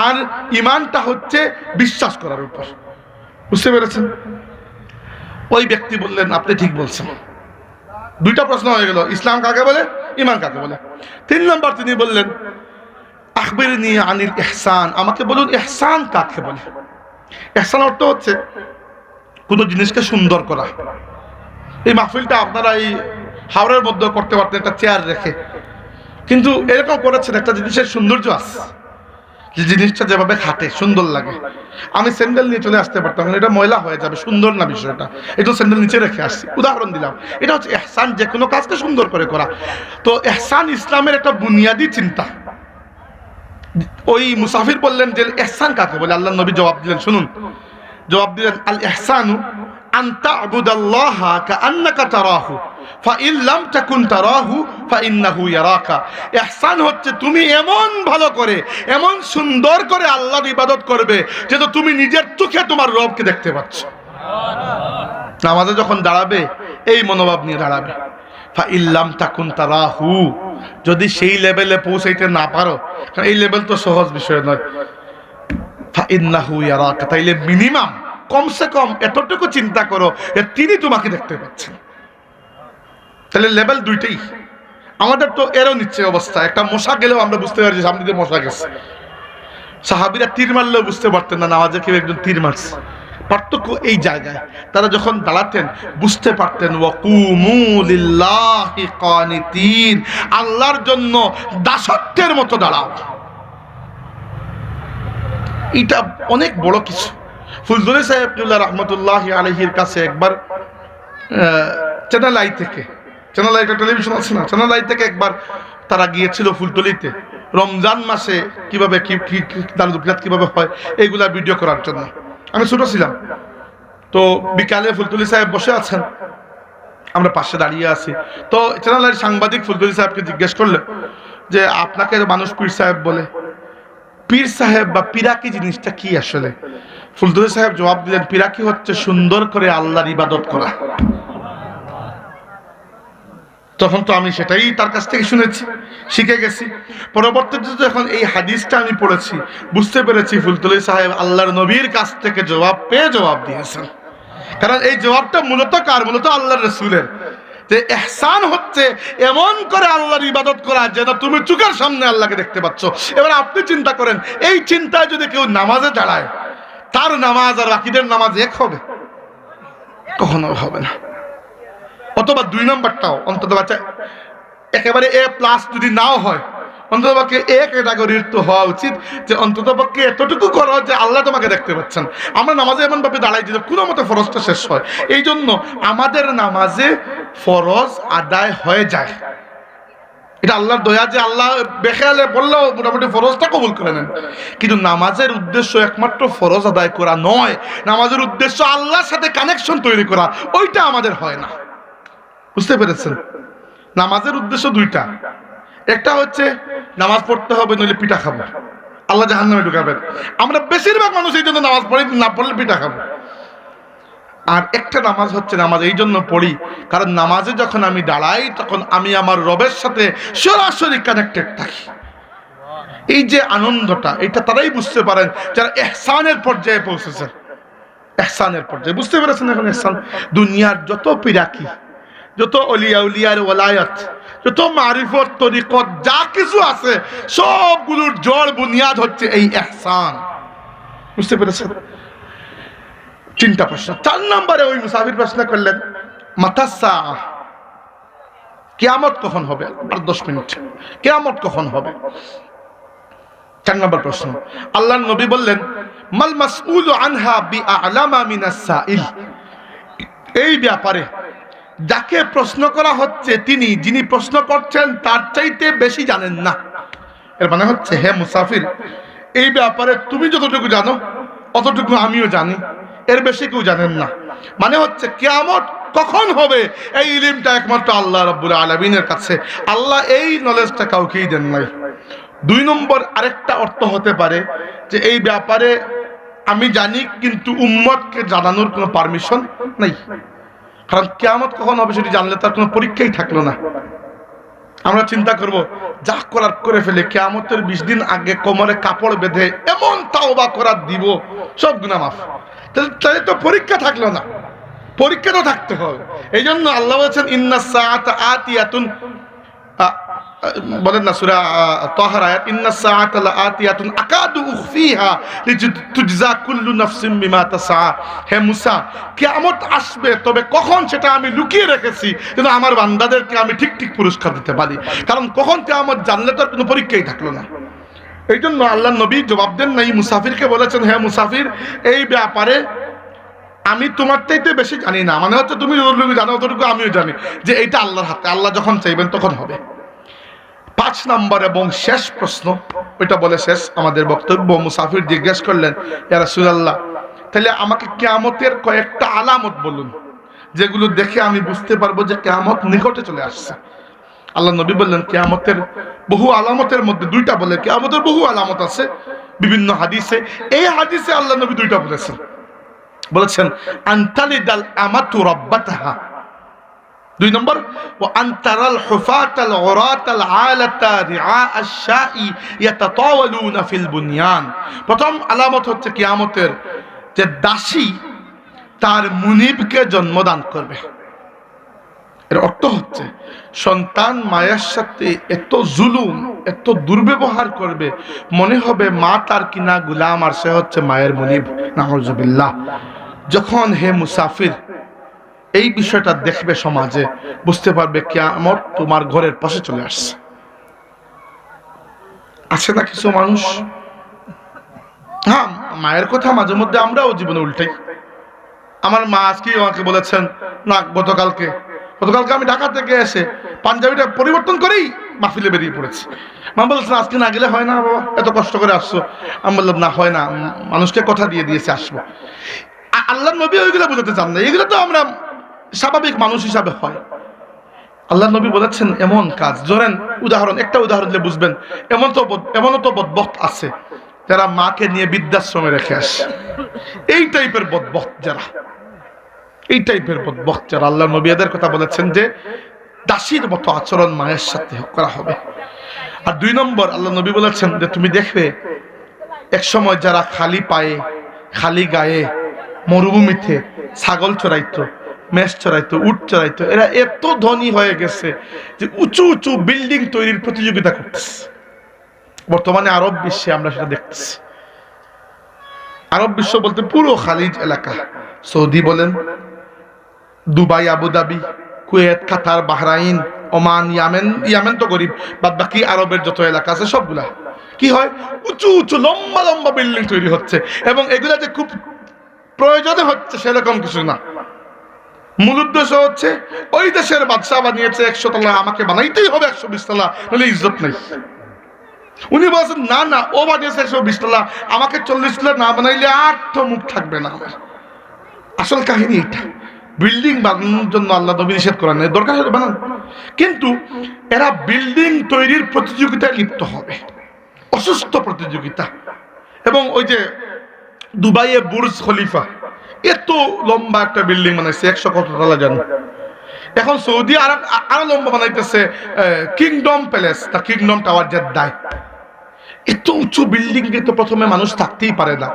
S1: আর ঈমানটা হচ্ছে বিশ্বাস করার উপর। বুঝতে পেরেছেন? ওই ব্যক্তি বললেন, আপনি ঠিক বলছেন। 2টা প্রশ্ন হয়ে গেল, ইসলাম কাকে বলে, ঈমান কাকে বলে। 3 নম্বর তিনি বললেন, আখবিরনি আনিল ইহসান, আমাকে বলুন ইহসান কাকে বলে। ইহসান অর্থ হচ্ছে কোন জিনিসকে সুন্দর করা, এই মাহফিলটা আপনারা এই হাওড়ের মধ্যে করতে পারতেন একটা চেয়ার রেখে, কিন্তু এরকম করেছেন একটা জিনিসের সৌন্দর্য আছে, যে জিনিসটা যেভাবে খাটে সুন্দর লাগে। আমি স্যান্ডেল নিয়ে চলে আসতে পারতাম, এটা ময়লা হয়ে যাবে, সুন্দর না বিষয়টা, একটু স্যান্ডেল নিচে রেখে আসছি, উদাহরণ দিলাম। এটা হচ্ছে ইহসান, যে কোনো কাজকে সুন্দর করে করা। তো ইহসান ইসলামের একটা বুনিয়াদী চিন্তা। ওই মুসাফির বললেন যে ইহসান কাকে বলে? আল্লাহ নবী জবাব দিলেন, শুনুন জবাব দিলেন, আল ইহসানু আন তা'বুদাল্লাহা কাআন্নাকা তারাহু ফাইন লাম তাকুন তারাহু ফাইন্নাহু ইয়ারাকা। ইহসান হচ্ছে তুমি এমন ভালো করে, এমন সুন্দর করে আল্লাহর ইবাদত করবে যে তো তুমি নিজের চোখে তোমার রবকে দেখতে পাচ্ছ। নামাজে যখন দাঁড়াবে এই মনোভাব নিয়ে দাঁড়াবে। ফাইন লাম তাকুন তারাহু, যদি সেই লেভেলে পৌঁছাইতে না পারো, কারণ এই লেভেল তো সহজ বিষয় নয়, ফাইন্নাহু ইয়ারাকা, তাইলে মিনিমাম কমসে কম এতটুকু চিন্তা করো যে তিনি তোমাকে দেখতে পাচ্ছেন। তাহলে লেভেল দুইটাই। আমাদের তো এরও নিচ্ছে অবস্থা, একটা মশা গেলেও আমরা বুঝতে পারি সামনে দিয়ে মশা গেছে। সাহাবীরা তীর মারলেও বুঝতে পারতেন না নামাজে কেউ একজন তীর মারছে। পার্থক্য এই জায়গায়, তারা যখন দাঁড়াতেন বুঝতে পারতেন ওয়াকুমু লিল্লাহি কানিতিন, আল্লাহর জন্য দাসত্বের মতো দাঁড়াও। এটা অনেক বড় কিছু। ফুলতুলি সাহেব রহমতুল্লাহি আলাইহির কাছে একবার চ্যানেল আই থেকে, চ্যানেল আই একটা টেলিভিশন আছে না, চ্যানেল আই থেকে একবার তারা গিয়েছিল ফুলতলিতে রমজান মাসে কিভাবে কি দারুল কিরাত কিভাবে হয় এইগুলা ভিডিও করার জন্য। আমি ছোট ছিলাম, তো বিকালে ফুলতুলি সাহেব বসে আছেন, আমরা পাশে দাঁড়িয়ে আছি। তো চ্যানেল আইয়ের সাংবাদিক ফুলতুলি সাহেবকে জিজ্ঞেস করলে যে আপনাকে মানুষ পীর সাহেব বলে, পীর সাহেব বা পিরাকি জিনিসটা কি আসলে? ফুলতুলি সাহেব জবাব দিলেন, পিরাকি হচ্ছে সুন্দর করে আল্লাহর ইবাদত করা। তখন তো আমি সেটাই তার কাছ থেকে শুনেছি, শিখে গেছি। পরবর্তীতে যখন এই হাদিসটা আমি পড়েছি, বুঝতে পেরেছি ফুলতুলি সাহেব আল্লাহর নবীর কাছ থেকে জবাব পেয়ে জবাব দিয়েছেন। কারণ এই জবাবটা মূলত কার? মূলত আল্লাহর রাসূলের। যে ইহসান হচ্ছে এমন করে আল্লাহর ইবাদত করা যেন তুমি চোখের সামনে আল্লাহকে দেখতে পাচ্ছ। এবার আপনি চিন্তা করেন, এই চিন্তায় যদি কেউ নামাজে দাঁড়ায়, তার নামাজ আর বাকিদের নামাজ এক হবে? কখনো হবে না। অথবা দুই নম্বরটাও অন্তত বাচ্চা একেবারে এ প্লাস যদি নাও হয়, অন্তত পক্ষে এ ক্যাটাগরির তো হওয়া উচিত যে অন্তত পক্ষে এতটুকু করো যে আল্লাহ তোমাকে দেখতে পাচ্ছেন। আমরা নামাজে এমন ভাবে দাঁড়াই যে কোনো মতে ফরজটা শেষ হয়। এই জন্য আমাদের নামাজে ফরজ আদায় হয়ে যায়। এটা আল্লাহর দয়া যে আল্লাহ বেখেয়ালে বললেও মোটামুটি ফরজটা কবুল করে নেন। কিন্তু নামাজের উদ্দেশ্য একমাত্র ফরজ আদায় করা নয়, নামাজের উদ্দেশ্য আল্লাহর সাথে কানেকশন তৈরি করা, ওইটা আমাদের হয় না। বুঝতে পেরেছেন? নামাজের উদ্দেশ্য দুইটা, একটা হচ্ছে নামাজ পড়তে হবে নইলে পিঠা খাবো, আল্লাহ জাহান্নামে ঢুকাবেন। আমরা বেশিরভাগ মানুষ এই জন্য নামাজ পড়ি, না পড়লে পিঠা খাবো। আর একটা নামাজ হচ্ছে নামাজ এই জন্য পড়ি কারণ নামাজে যখন আমি দাঁড়াই তখন আমি আমার রবের সাথে সরাসরি কানেক্টেড থাকি। এই যে আনন্দটা, এটা তারাই বুঝতে পারেন যারা ইহসানের পর্যায়ে পৌঁছেছেন। ইহসানের পর্যায়ে বুঝতে পেরেছেন? এখন ইহসান দুনিয়ার যত পিরাকি, যত অলিয়া উলিয়ার ওলায়াত, যত মারিফত তরিকত যা কিছু আছে সবগুলোর জড় বুনিয়াদ হচ্ছে এই ইহসান। বুঝতে পেরেছেন? তিনটা প্রশ্ন। 4 নম্বরে ওই মুসাফির প্রশ্ন করলেন মাতা সাআ, কিয়ামত কখন হবে? আর 10 মিনিট, কিয়ামত কখন হবে? 4 নম্বর প্রশ্ন। আল্লাহর নবী বললেন মাল মাসউলু আনহা বিআলামা মিনাস সাইল, এই ব্যাপারে যাকে প্রশ্ন করা হচ্ছে তিনি, যিনি প্রশ্ন করছেন তার চাইতে বেশি জানেন না। এর মানে হচ্ছে হে মুসাফির, এই ব্যাপারে তুমি যতটুকু জানো অতটুকু আমিও জানি, এর বেশি কেউ জানেন না। মানে হচ্ছে কিয়ামত কখন হবে এই ইলমটা একমাত্র আল্লাহ রাব্বুল আলামিনের কাছে। আল্লাহ এই নলেজটা কাউকেই দেন নাই। 2 নম্বর আরেকটা অর্থ হতে পারে যে এই ব্যাপারে আমি জানি কিন্তু উম্মতকে জানানোর কোনো পারমিশন নাই। কারণ কিয়ামত কখন হবে সেটি জানলে তার কোনো পরীক্ষাই থাকলো না। আমরা চিন্তা করব যা করার করে ফেলে, কিয়ামতের 20 দিন আগে কোমরে কাপড় বেঁধে এমন তাওবা করার দিব সব গুনাহ মাফ। তাহলে তো পরীক্ষা থাকলো না, পরীক্ষা তো থাকতে হবে। এই জন্য আল্লাহ বলেছেন ইন্নাস সাআতা আতিয়াতুন বলেন না সূরা তাহার আয়াত, ইন্নাস সাআতা লাআতিয়াতুন আকাদু উখফিহা লিতুজজা কুল্লু নাফসিন বিমা তাসআ। হে মুসা, কিয়ামত আসবে, তবে কখন সেটা আমি লুকিয়ে রেখেছি যেন আমার বান্দাদেরকে আমি ঠিক ঠিক পুরস্কার দিতে পারি। কারণ কখন কিয়ামত জানলে তো আর কোনো পরীক্ষাই থাকলো না। এই জন্য আল্লাহ নবী জবাব দেন নাই, মুসাফিরকে বলেছেন, হে মুসাফির, এই ব্যাপারে আমি তোমার চাইতে বেশি জানি না, মানে হচ্ছে তুমি যতটুকু জানো ততটুকু আমিও জানি যে এইটা আল্লাহর হাতে, আল্লাহ যখন চাইবেন তখন হবে। 5 নম্বর এবং শেষ প্রশ্ন, ওইটা বলে শেষ আমাদের বক্তব্য। মুসাফির জিজ্ঞেস করলেন, ইয়া রাসূলুল্লাহ, তাহলে আমাকে কিয়ামতের কয়েকটা আলামত বলুন যেগুলো দেখে আমি বুঝতে পারবো যে কিয়ামত নিকটে চলে আসছে। আল্লাহ নবী বললেন, কিয়ামতের বহু আলামতের মধ্যে 2টা বলে, কিয়ামতের বহু আলামত আছে বিভিন্ন হাদিসে। এই হাদিসে আল্লাহ নবী 2টা বলেছেন আনতালিদাল আমাতু রাব্বাতাহা, 2 নম্বর ওয়া আনতারাল হুফাতাল উরাতাল আলাতা রিআ আশ-শাই ইয়াতাতাওয়ালুনা ফিল বুনয়ান। প্রথম আলামত হচ্ছে কিয়ামতের যে দাসী তার মুনিবকে জন্মদান করবে। এর অর্থ হচ্ছে সন্তান মায়ের সাথে এত জুলুম, এত দুর্ব্যবহার করবে, মনে হবে মা তার কিনা গোলাম আর সে হচ্ছে মায়ের মুনিব। নাউজুবিল্লাহ। যখন হে মুসাফির এই বিষয়টা দেখবে সমাজে, বুঝতে পারবে কিয়ামত তোমার ঘরের পাশে চলে আসছে। আছে না কিছু মানুষ, হ্যাঁ, মায়ের কথা মাঝে মধ্যে আমরাও জীবনে উল্টাই। আমার মা আজকে আমাকে বলেছেন, না গতকালকে আমি ঢাকা থেকে এসে পাঞ্জাবিটা পরিবর্তন করেই মাহফিলে বেরিয়ে পড়েছি। মা বলেছেন, আজকে না গেলে হয় না বাবা, এত কষ্ট করে আসছো। আমি বললাম, না হয় না, মানুষকে কথা দিয়ে দিয়েছে আসবো। আল্লাহ নবী ওইগুলো বুঝাতে চান না, এগুলো তো আমরা স্বাভাবিক মানুষ হিসাবে হয়। আল্লাহ নবী বলেছেন এমন কাজ, ধরেন একটা উদাহরণ দিলে বুঝবেন। এমনও তো বদবখ্ত আছে যারা মাকে নিয়ে বৃদ্ধাশ্রমে রেখে আসে। এই টাইপের বদবখ্ত যারা, আল্লাহ নবী এদের কথা বলেছেন যে দাসীর মতো আচরণ মায়ের সাথে করা হবে। আর 2 নম্বর আল্লাহ নবী বলেছেন যে তুমি দেখবে এক সময় যারা খালি পায়ে খালি গায়ে মরুভূমিতে ছাগল চড়াইতো, মেষ চড়াইতো, উট চড়াইতো, এরা এত ধনী হয়ে গেছে যে উঁচু উঁচু বিল্ডিং তৈরির প্রতিযোগিতা করতেছে। বর্তমানে আরব বিশ্বে আমরা সেটা দেখতেছি। আরব বিশ্ব বলতে পুরো খালিজ এলাকা, সৌদি বলেন, দুবাই, আবুধাবি, কুয়েত, কাতার, বাহরাইন, ওমান, ইয়ামেন তো গরিব, বাদ বাকি আরবের যত এলাকা আছে সবগুলা কি হয়, উঁচু উঁচু লম্বা লম্বা বিল্ডিং তৈরি হচ্ছে। এবং এগুলা যে খুব প্রয়োজনে হচ্ছে সেরকম কিছু না। মূল উদ্দেশ্য হচ্ছে ওই দেশের বাদশাহ বানিয়েছে 100 তলা, আমাকে বানাইতেই হবে 120 তলা, নাহলে ইজ্জত নেই। উনি বলছেন, না না, ও বানিয়েছে 120 তলা, আমাকে 40 তলা না বানাইলে আর তো মুখ থাকবে না আমার। আসল কাহিনী এটা। বিল্ডিং বানানোর জন্য আল্লাহ নবী নিষেধ করেন, দরকার হলে বানান, কিন্তু এরা বিল্ডিং তৈরির প্রতিযোগিতায় লিপ্ত হবে, অসুস্থ প্রতিযোগিতা। এবং ওই যে দুবাইয়ে বুর্জ খলিফা, এত লম্বা একটা বিল্ডিং বানাইছে, 100 কত তলা জানো। এখন সৌদি আরো লম্বা বানাইতেছে কিংডম প্যালেস, তা কিংডম টাওয়ার জেদ্দায়। এত উঁচু বিল্ডিং এ তো প্রথমে মানুষ থাকতেই পারে না,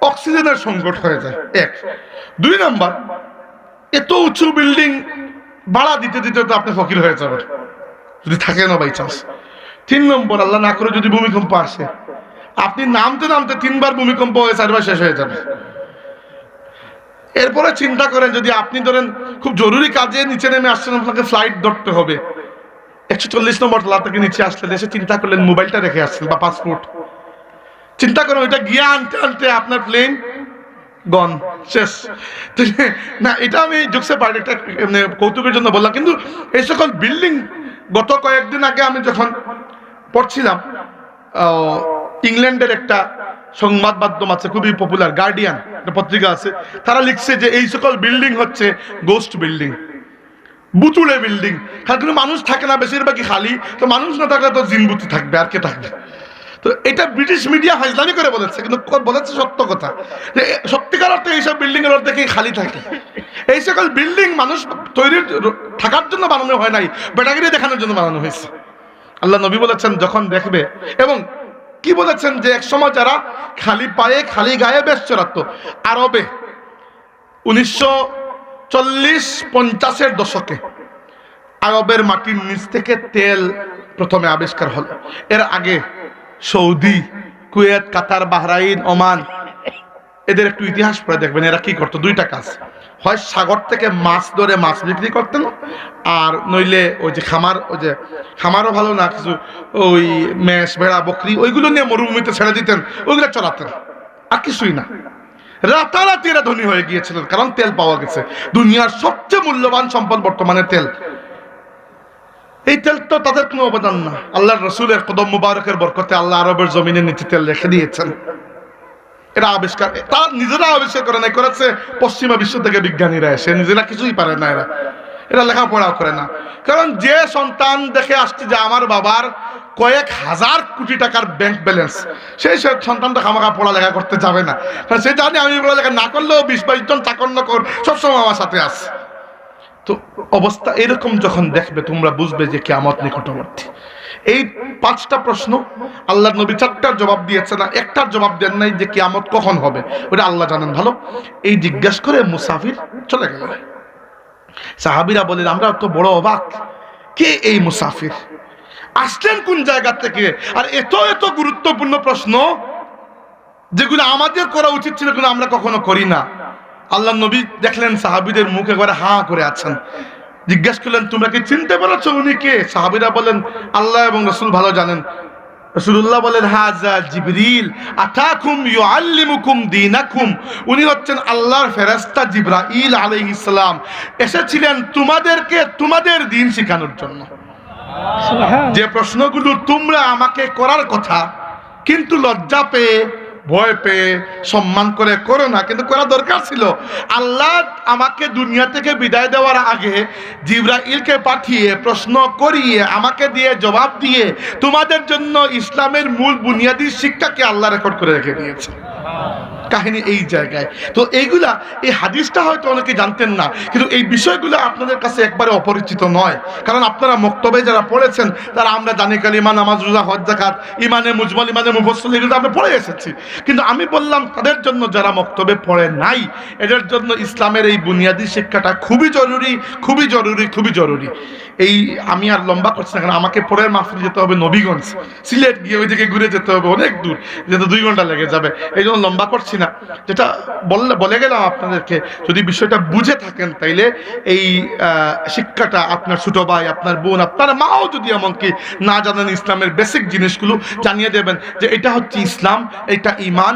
S1: অক্সিজেনের সংকট হয়ে যায়। 1 2 নম্বর, এত উঁচু বিল্ডিং ভাড়া দিতে দিতে তো আপনি ফকির হয়ে যাবেন যদি থাকে না বাই চান্স। 3 নম্বর, আল্লাহ না করে যদি ভূমিকম্প আসে, আপনি নামতে 3বার ভূমিকম্প হয়ে 4বার শেষ হয়ে যাবে। এরপরে চিন্তা করেন, যদি আপনি ধরেন খুব জরুরি কাজে নিচে নেমে আসছেন, আপনাকে ফ্লাইট ধরতে হবে, 140 নম্বর তলা থেকে নিচে আসলেন, এসে চিন্তা করলেন মোবাইলটা রেখে আসছেন বা পাসপোর্ট, চিন্তা করেন ওইটা গিয়ে আনতে আনতে আপনার প্লেন গন, শেষ। না, এটা আমি জোকসে পার্টি একটা কৌতুকের জন্য বললাম, কিন্তু এই সকল বিল্ডিং, গত কয়েকদিন আগে আমি যখন পড়ছিলাম, ইংল্যান্ডের একটা সংবাদ মাধ্যম আছে খুবই পপুলার, গার্ডিয়ান একটা পত্রিকা আছে, তারা লিখছে যে এই সকল বিল্ডিং হচ্ছে গোস্ট বিল্ডিং, বুতুড়ে বিল্ডিং। কিন্তু মানুষ থাকে না, বেশিরভাগই খালি। তো মানুষ না থাকলে তো জিনবুতি থাকবে, আর কে থাকবে? তো এটা ব্রিটিশ মিডিয়া ফাইজলামি করে বলেছে, কিন্তু বলেছে সত্য কথা, যে সত্যিকার অর্থে এইসব বিল্ডিং এর অর্ধেক খালি থাকে। এই সকল বিল্ডিং মানুষ তৈরি থাকার জন্য বানানো হয় নাই, বেটাগিরি দেখানোর জন্য বানানো হয়েছে। আল্লাহ নবী বলেছেন যখন দেখবে, এবং কি বলেছেন যে এক সময় যারা খালি পায়ে খালি গায়ে বেশ চড়াতো, আরবে 1940-50-এর দশকে আরবের মাটির নিচ থেকে তেল প্রথমে আবিষ্কার হলো। এর আগে সৌদি, কুয়েত, কাতার, বাহরাইন, ওমান, এদের একটু ইতিহাস পড়ে দেখবেন এরা কি করতো। দুইটা কাজ, হয় সাগর থেকে মাছ ধরে মাছ বিক্রি করতেন, আর নইলে ওই যে খামার, ওই যে খামারও ভালো না, কিছু ওই মেষ, ভেড়া, বকরি ওইগুলো নিয়ে মরুভূমিতে ছেড়ে দিতেন, ওইগুলো চড়াতেন, আর কিছুই না। রাতারাতি এরা ধনী হয়ে গিয়েছিলেন, কারণ তেল পাওয়া গেছে। দুনিয়ার সবচেয়ে মূল্যবান সম্পদ বর্তমানে তেল। এই তেল তো তাদের কোনো অবদান না, আল্লাহর রসুলের কদম মুবারকের বরকতে আল্লাহ আরবের জমিনের নিচে তেল রেখে দিয়েছেন। এটা আবিষ্কার তারা নিজেরা আবিষ্কার করে নাই, করেছে পশ্চিমা বিশ্ব থেকে বিজ্ঞানীরা এসে। নিজেরা কিছুই পারে না, এরা লেখাপড়াও করে না। কারণ যে সন্তান দেখে আসছে যে আমার বাবার কয়েক হাজার কোটি টাকার ব্যাংক ব্যালেন্স, সেই সন্তানটা খামাখা পড়ালেখা করতে যাবে না। কারণ সে জানে আমি পড়ালেখা না করলেও 20-22 জন চাকর নকর সবসময় আমার সাথে আছে। তো অবস্থা এরকম যখন দেখবে, তোমরা বুঝবে যে কিয়ামত নিকটবর্তী। এই 5টা প্রশ্ন আল্লাহর নবী 4টার জবাব দিয়েছে না, একটার জবাব দেন নাই যে কিয়ামত কখন হবে, ওটা আল্লাহ জানেন ভালো। এই জিজ্ঞাসা করে মুসাফির চলে গেল। সাহাবীরা বলেন আমরা তো বড় অবাক, কে এই মুসাফির, আসলেন কোন জায়গা থেকে, আর এত এত গুরুত্বপূর্ণ প্রশ্ন যেগুলো আমাদের করা উচিত ছিল কিন্তু আমরা কখনো করি না। আল্লাহ নবী দেখলেন সাহাবীদের মুখ একবারে হাঁ করে আছেন। জিজ্ঞাসা করলেন তোমরা কি চিনতে পেরেছো উনি কে? সাহাবীরা বলেন আল্লাহ এবং রাসূল ভালো জানেন। রাসূলুল্লাহ বলেন হাযা জিবরিল আতাকুম ইউআল্লিমুকুম দীনাকুম, উনি হচ্ছেন আল্লাহর ফেরেশতা জিবরাইল আলাইহিস সালাম, এসেছিলেন তোমাদেরকে তোমাদের দ্বীন শেখানোর জন্য। যে প্রশ্নগুলো তোমরা আমাকে করার কথা কিন্তু লজ্জা পেয়ে, ভয় পেয়ে, সম্মান করে করো না, কিন্তু করা দরকার ছিল। আল্লাহ আমাকে দুনিয়া থেকে বিদায় দেওয়ার আগে জিবরাইলকে পাঠিয়ে প্রশ্ন করিয়ে আমাকে দিয়ে জবাব দিয়ে তোমাদের জন্য ইসলামের মূল বুনিয়াদী শিক্ষাকে আল্লাহ রেকর্ড করে রেখে দিয়েছে। কাহিনী এই জায়গায়। তো এইগুলা, এই হাদিসটা হয়তো অনেকে জানতেন না, কিন্তু এই বিষয়গুলো আপনাদের কাছে একবারে অপরিচিত নয়। কারণ আপনারা মক্তবে যারা পড়েছেন তারা আমরা জানি কালিমা, নামাজ, রোজা, হজ, যাকাত, ইমানে মুজমাল, ইমানে মুফাসসাল, এগুলো আমরা পড়ে এসেছি। কিন্তু আমি বললাম তাদের জন্য যারা মক্তবে পড়ে নাই, এদের জন্য ইসলামের এই বুনিয়াদী শিক্ষাটা খুবই জরুরি, খুবই জরুরি, খুবই জরুরি। এই আমি আর লম্বা করছি না, কারণ আমাকে পরের মাহফিল যেতে হবে নবীগঞ্জ, সিলেট গিয়ে ওই দিকে ঘুরে যেতে হবে অনেক দূর, যেতে 2 ঘন্টা লেগে যাবে। এই জন্য লম্বা করছি না। যেটা বলে গেলাম আপনাদেরকে, যদি বিষয়টা বুঝে থাকেন তাইলে এই শিক্ষাটা আপনার ছোট ভাই, আপনার বোন, আপনার মাও যদি এমনকি না জানেন ইসলামের বেসিক জিনিসগুলো জানিয়ে দেবেন যে এটা হচ্ছে ইসলাম, এটা ঈমান,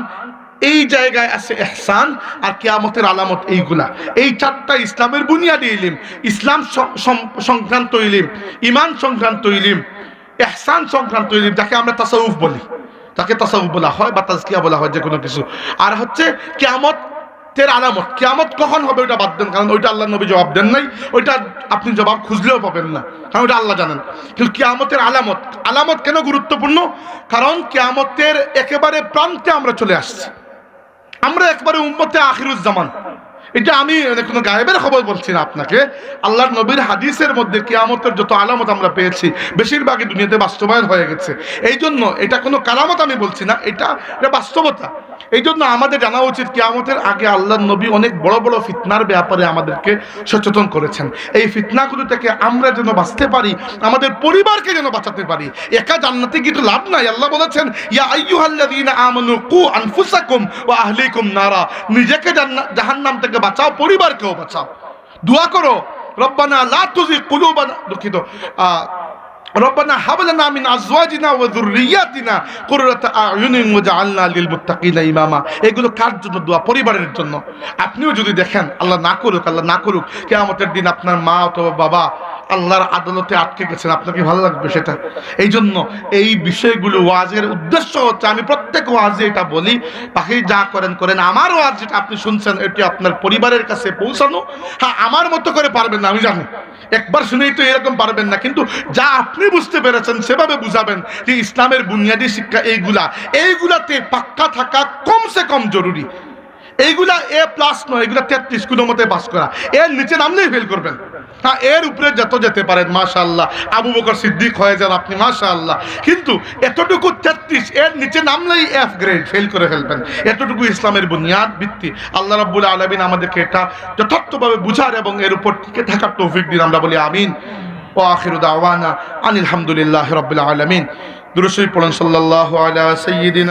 S1: এই জায়গায় আছে ইহসান আর কিয়ামতের আলামত। এইগুলা, এই 4টা ইসলামের বুনিয়াদী ইলম। ইসলাম সংক্রান্ত ইলম, ঈমান সংক্রান্ত ইলম, ইহসান সংক্রান্ত ইলম, যাকে আমরা তাসাউফ বলি, তাকে তাসাউফ বলা হয় বা তাজকিয়া বলা হয়, যে কোনো কিছু। আর হচ্ছে কিয়ামতের আলামত। কিয়ামত কখন হবে ওটা বাদ দেন, কারণ ওইটা আল্লাহ নবী জবাব দেন নাই, ওইটা আপনি জবাব খুঁজলেও পাবেন না, কারণ ওইটা আল্লাহ জানেন। কিন্তু কিয়ামতের আলামত, আলামত কেন গুরুত্বপূর্ণ? কারণ কিয়ামতের একেবারে প্রান্তে আমরা চলে আসছি, আমরা একবারে উম্মতে আখিরুজ্জামান। এটা আমি কোনো গায়েবের খবর বলছি না আপনাকে, আল্লাহর নবীর হাদিসের মধ্যে কিয়ামতের যত আলামত আমরা পেয়েছি বেশিরভাগই দুনিয়াতে বাস্তবায়ন হয়ে গেছে। এই জন্য এটা কোনো কারামত আমি বলছি না, এটা বাস্তবতা। এই জন্য আমাদের জানা উচিত কিয়ামতের আগে আল্লাহর নবী অনেক বড় বড় ফিতনার ব্যাপারে আমাদেরকে সচেতন করেছেন। এই ফিতনাগুলো থেকে আমরা যেন বাঁচতে পারি, আমাদের পরিবারকে যেন বাঁচাতে পারি। একা জান্নাতে গিয়ে তো লাভ নাই। আল্লাহ বলেছেন ইয়া আইয়ুহাল্লাযীনা আমানু কু আনফুসাকুম ওয়া আহলিকুম নারা, নিজেকে জাহান্নাম থেকে বাঁচাও, পরিবারকেও বাঁচাও। দোয়া করো রব্বানা লা তুযিগ কুলুবানা, দুঃখিত, রব্বানা হাব লানা মিন আজওয়াজিনা ওয়া যুররিয়াতিনা কুররাতা আয়ুনিন ওয়াজআলনা লিল মুত্তাকিনা ইমামা। এগুলো কার জন্য দোয়া? পরিবারের জন্য। আপনিও যদি দেখেন, আল্লাহ না করুক কিয়ামতের দিন আপনার মা অথবা বাবা আল্লাহর আদালতে আটকে গেছেন, আপনার কি ভালো লাগবে সেটা? এই জন্য এই বিষয়গুলো, ওয়াজের উদ্দেশ্য হচ্ছে, আমি প্রত্যেক ওয়াজে এটা বলি, বাকি যা করেন, আমার ওয়াজ যেটা আপনি শুনছেন এটি আপনার পরিবারের কাছে পৌঁছানো। হ্যাঁ, আমার মতো করে পারবেন না, আমি জানি, একবার শুনেই তো এরকম পারবেন না, কিন্তু যা আপনি বুঝতে পেরেছেন সেভাবে বুঝাবেন যে ইসলামের বুনিয়াদী শিক্ষা এইগুলাতে পাক্কা থাকা কমসে কম জরুরি। এইগুলা A+ নয়, এগুলা 33 কোনো মতে পাস করা, এর নিচে নামলেই ফেল করবেন। হ্যাঁ, এর উপরে যত যেতে পারেন মাশাআল্লাহ, আবু বকর সিদ্দিক হয়ে যান আপনি মাশাআল্লাহ, কিন্তু এতটুকু 33, এর নিচে নামলেই F গ্রেড, ফেল করে ফেলবেন। এতটুকু ইসলামের বুনিয়াদ ভিত্তি। আল্লাহ রাব্বুল আলামিন আমাদেরকে এটা যথার্থভাবে বুঝার এবং এর উপর টিকে থাকার তৌফিক দিন, আমরা বলি আমিন। ওয়া আখিরু দাওয়ানা আনিল হামদুলিল্লাহি রাব্বিল আলামিন। দুরূদ শরীফ পড়ুন সাল্লাল্লাহু আলা সাইয়্যিদিনা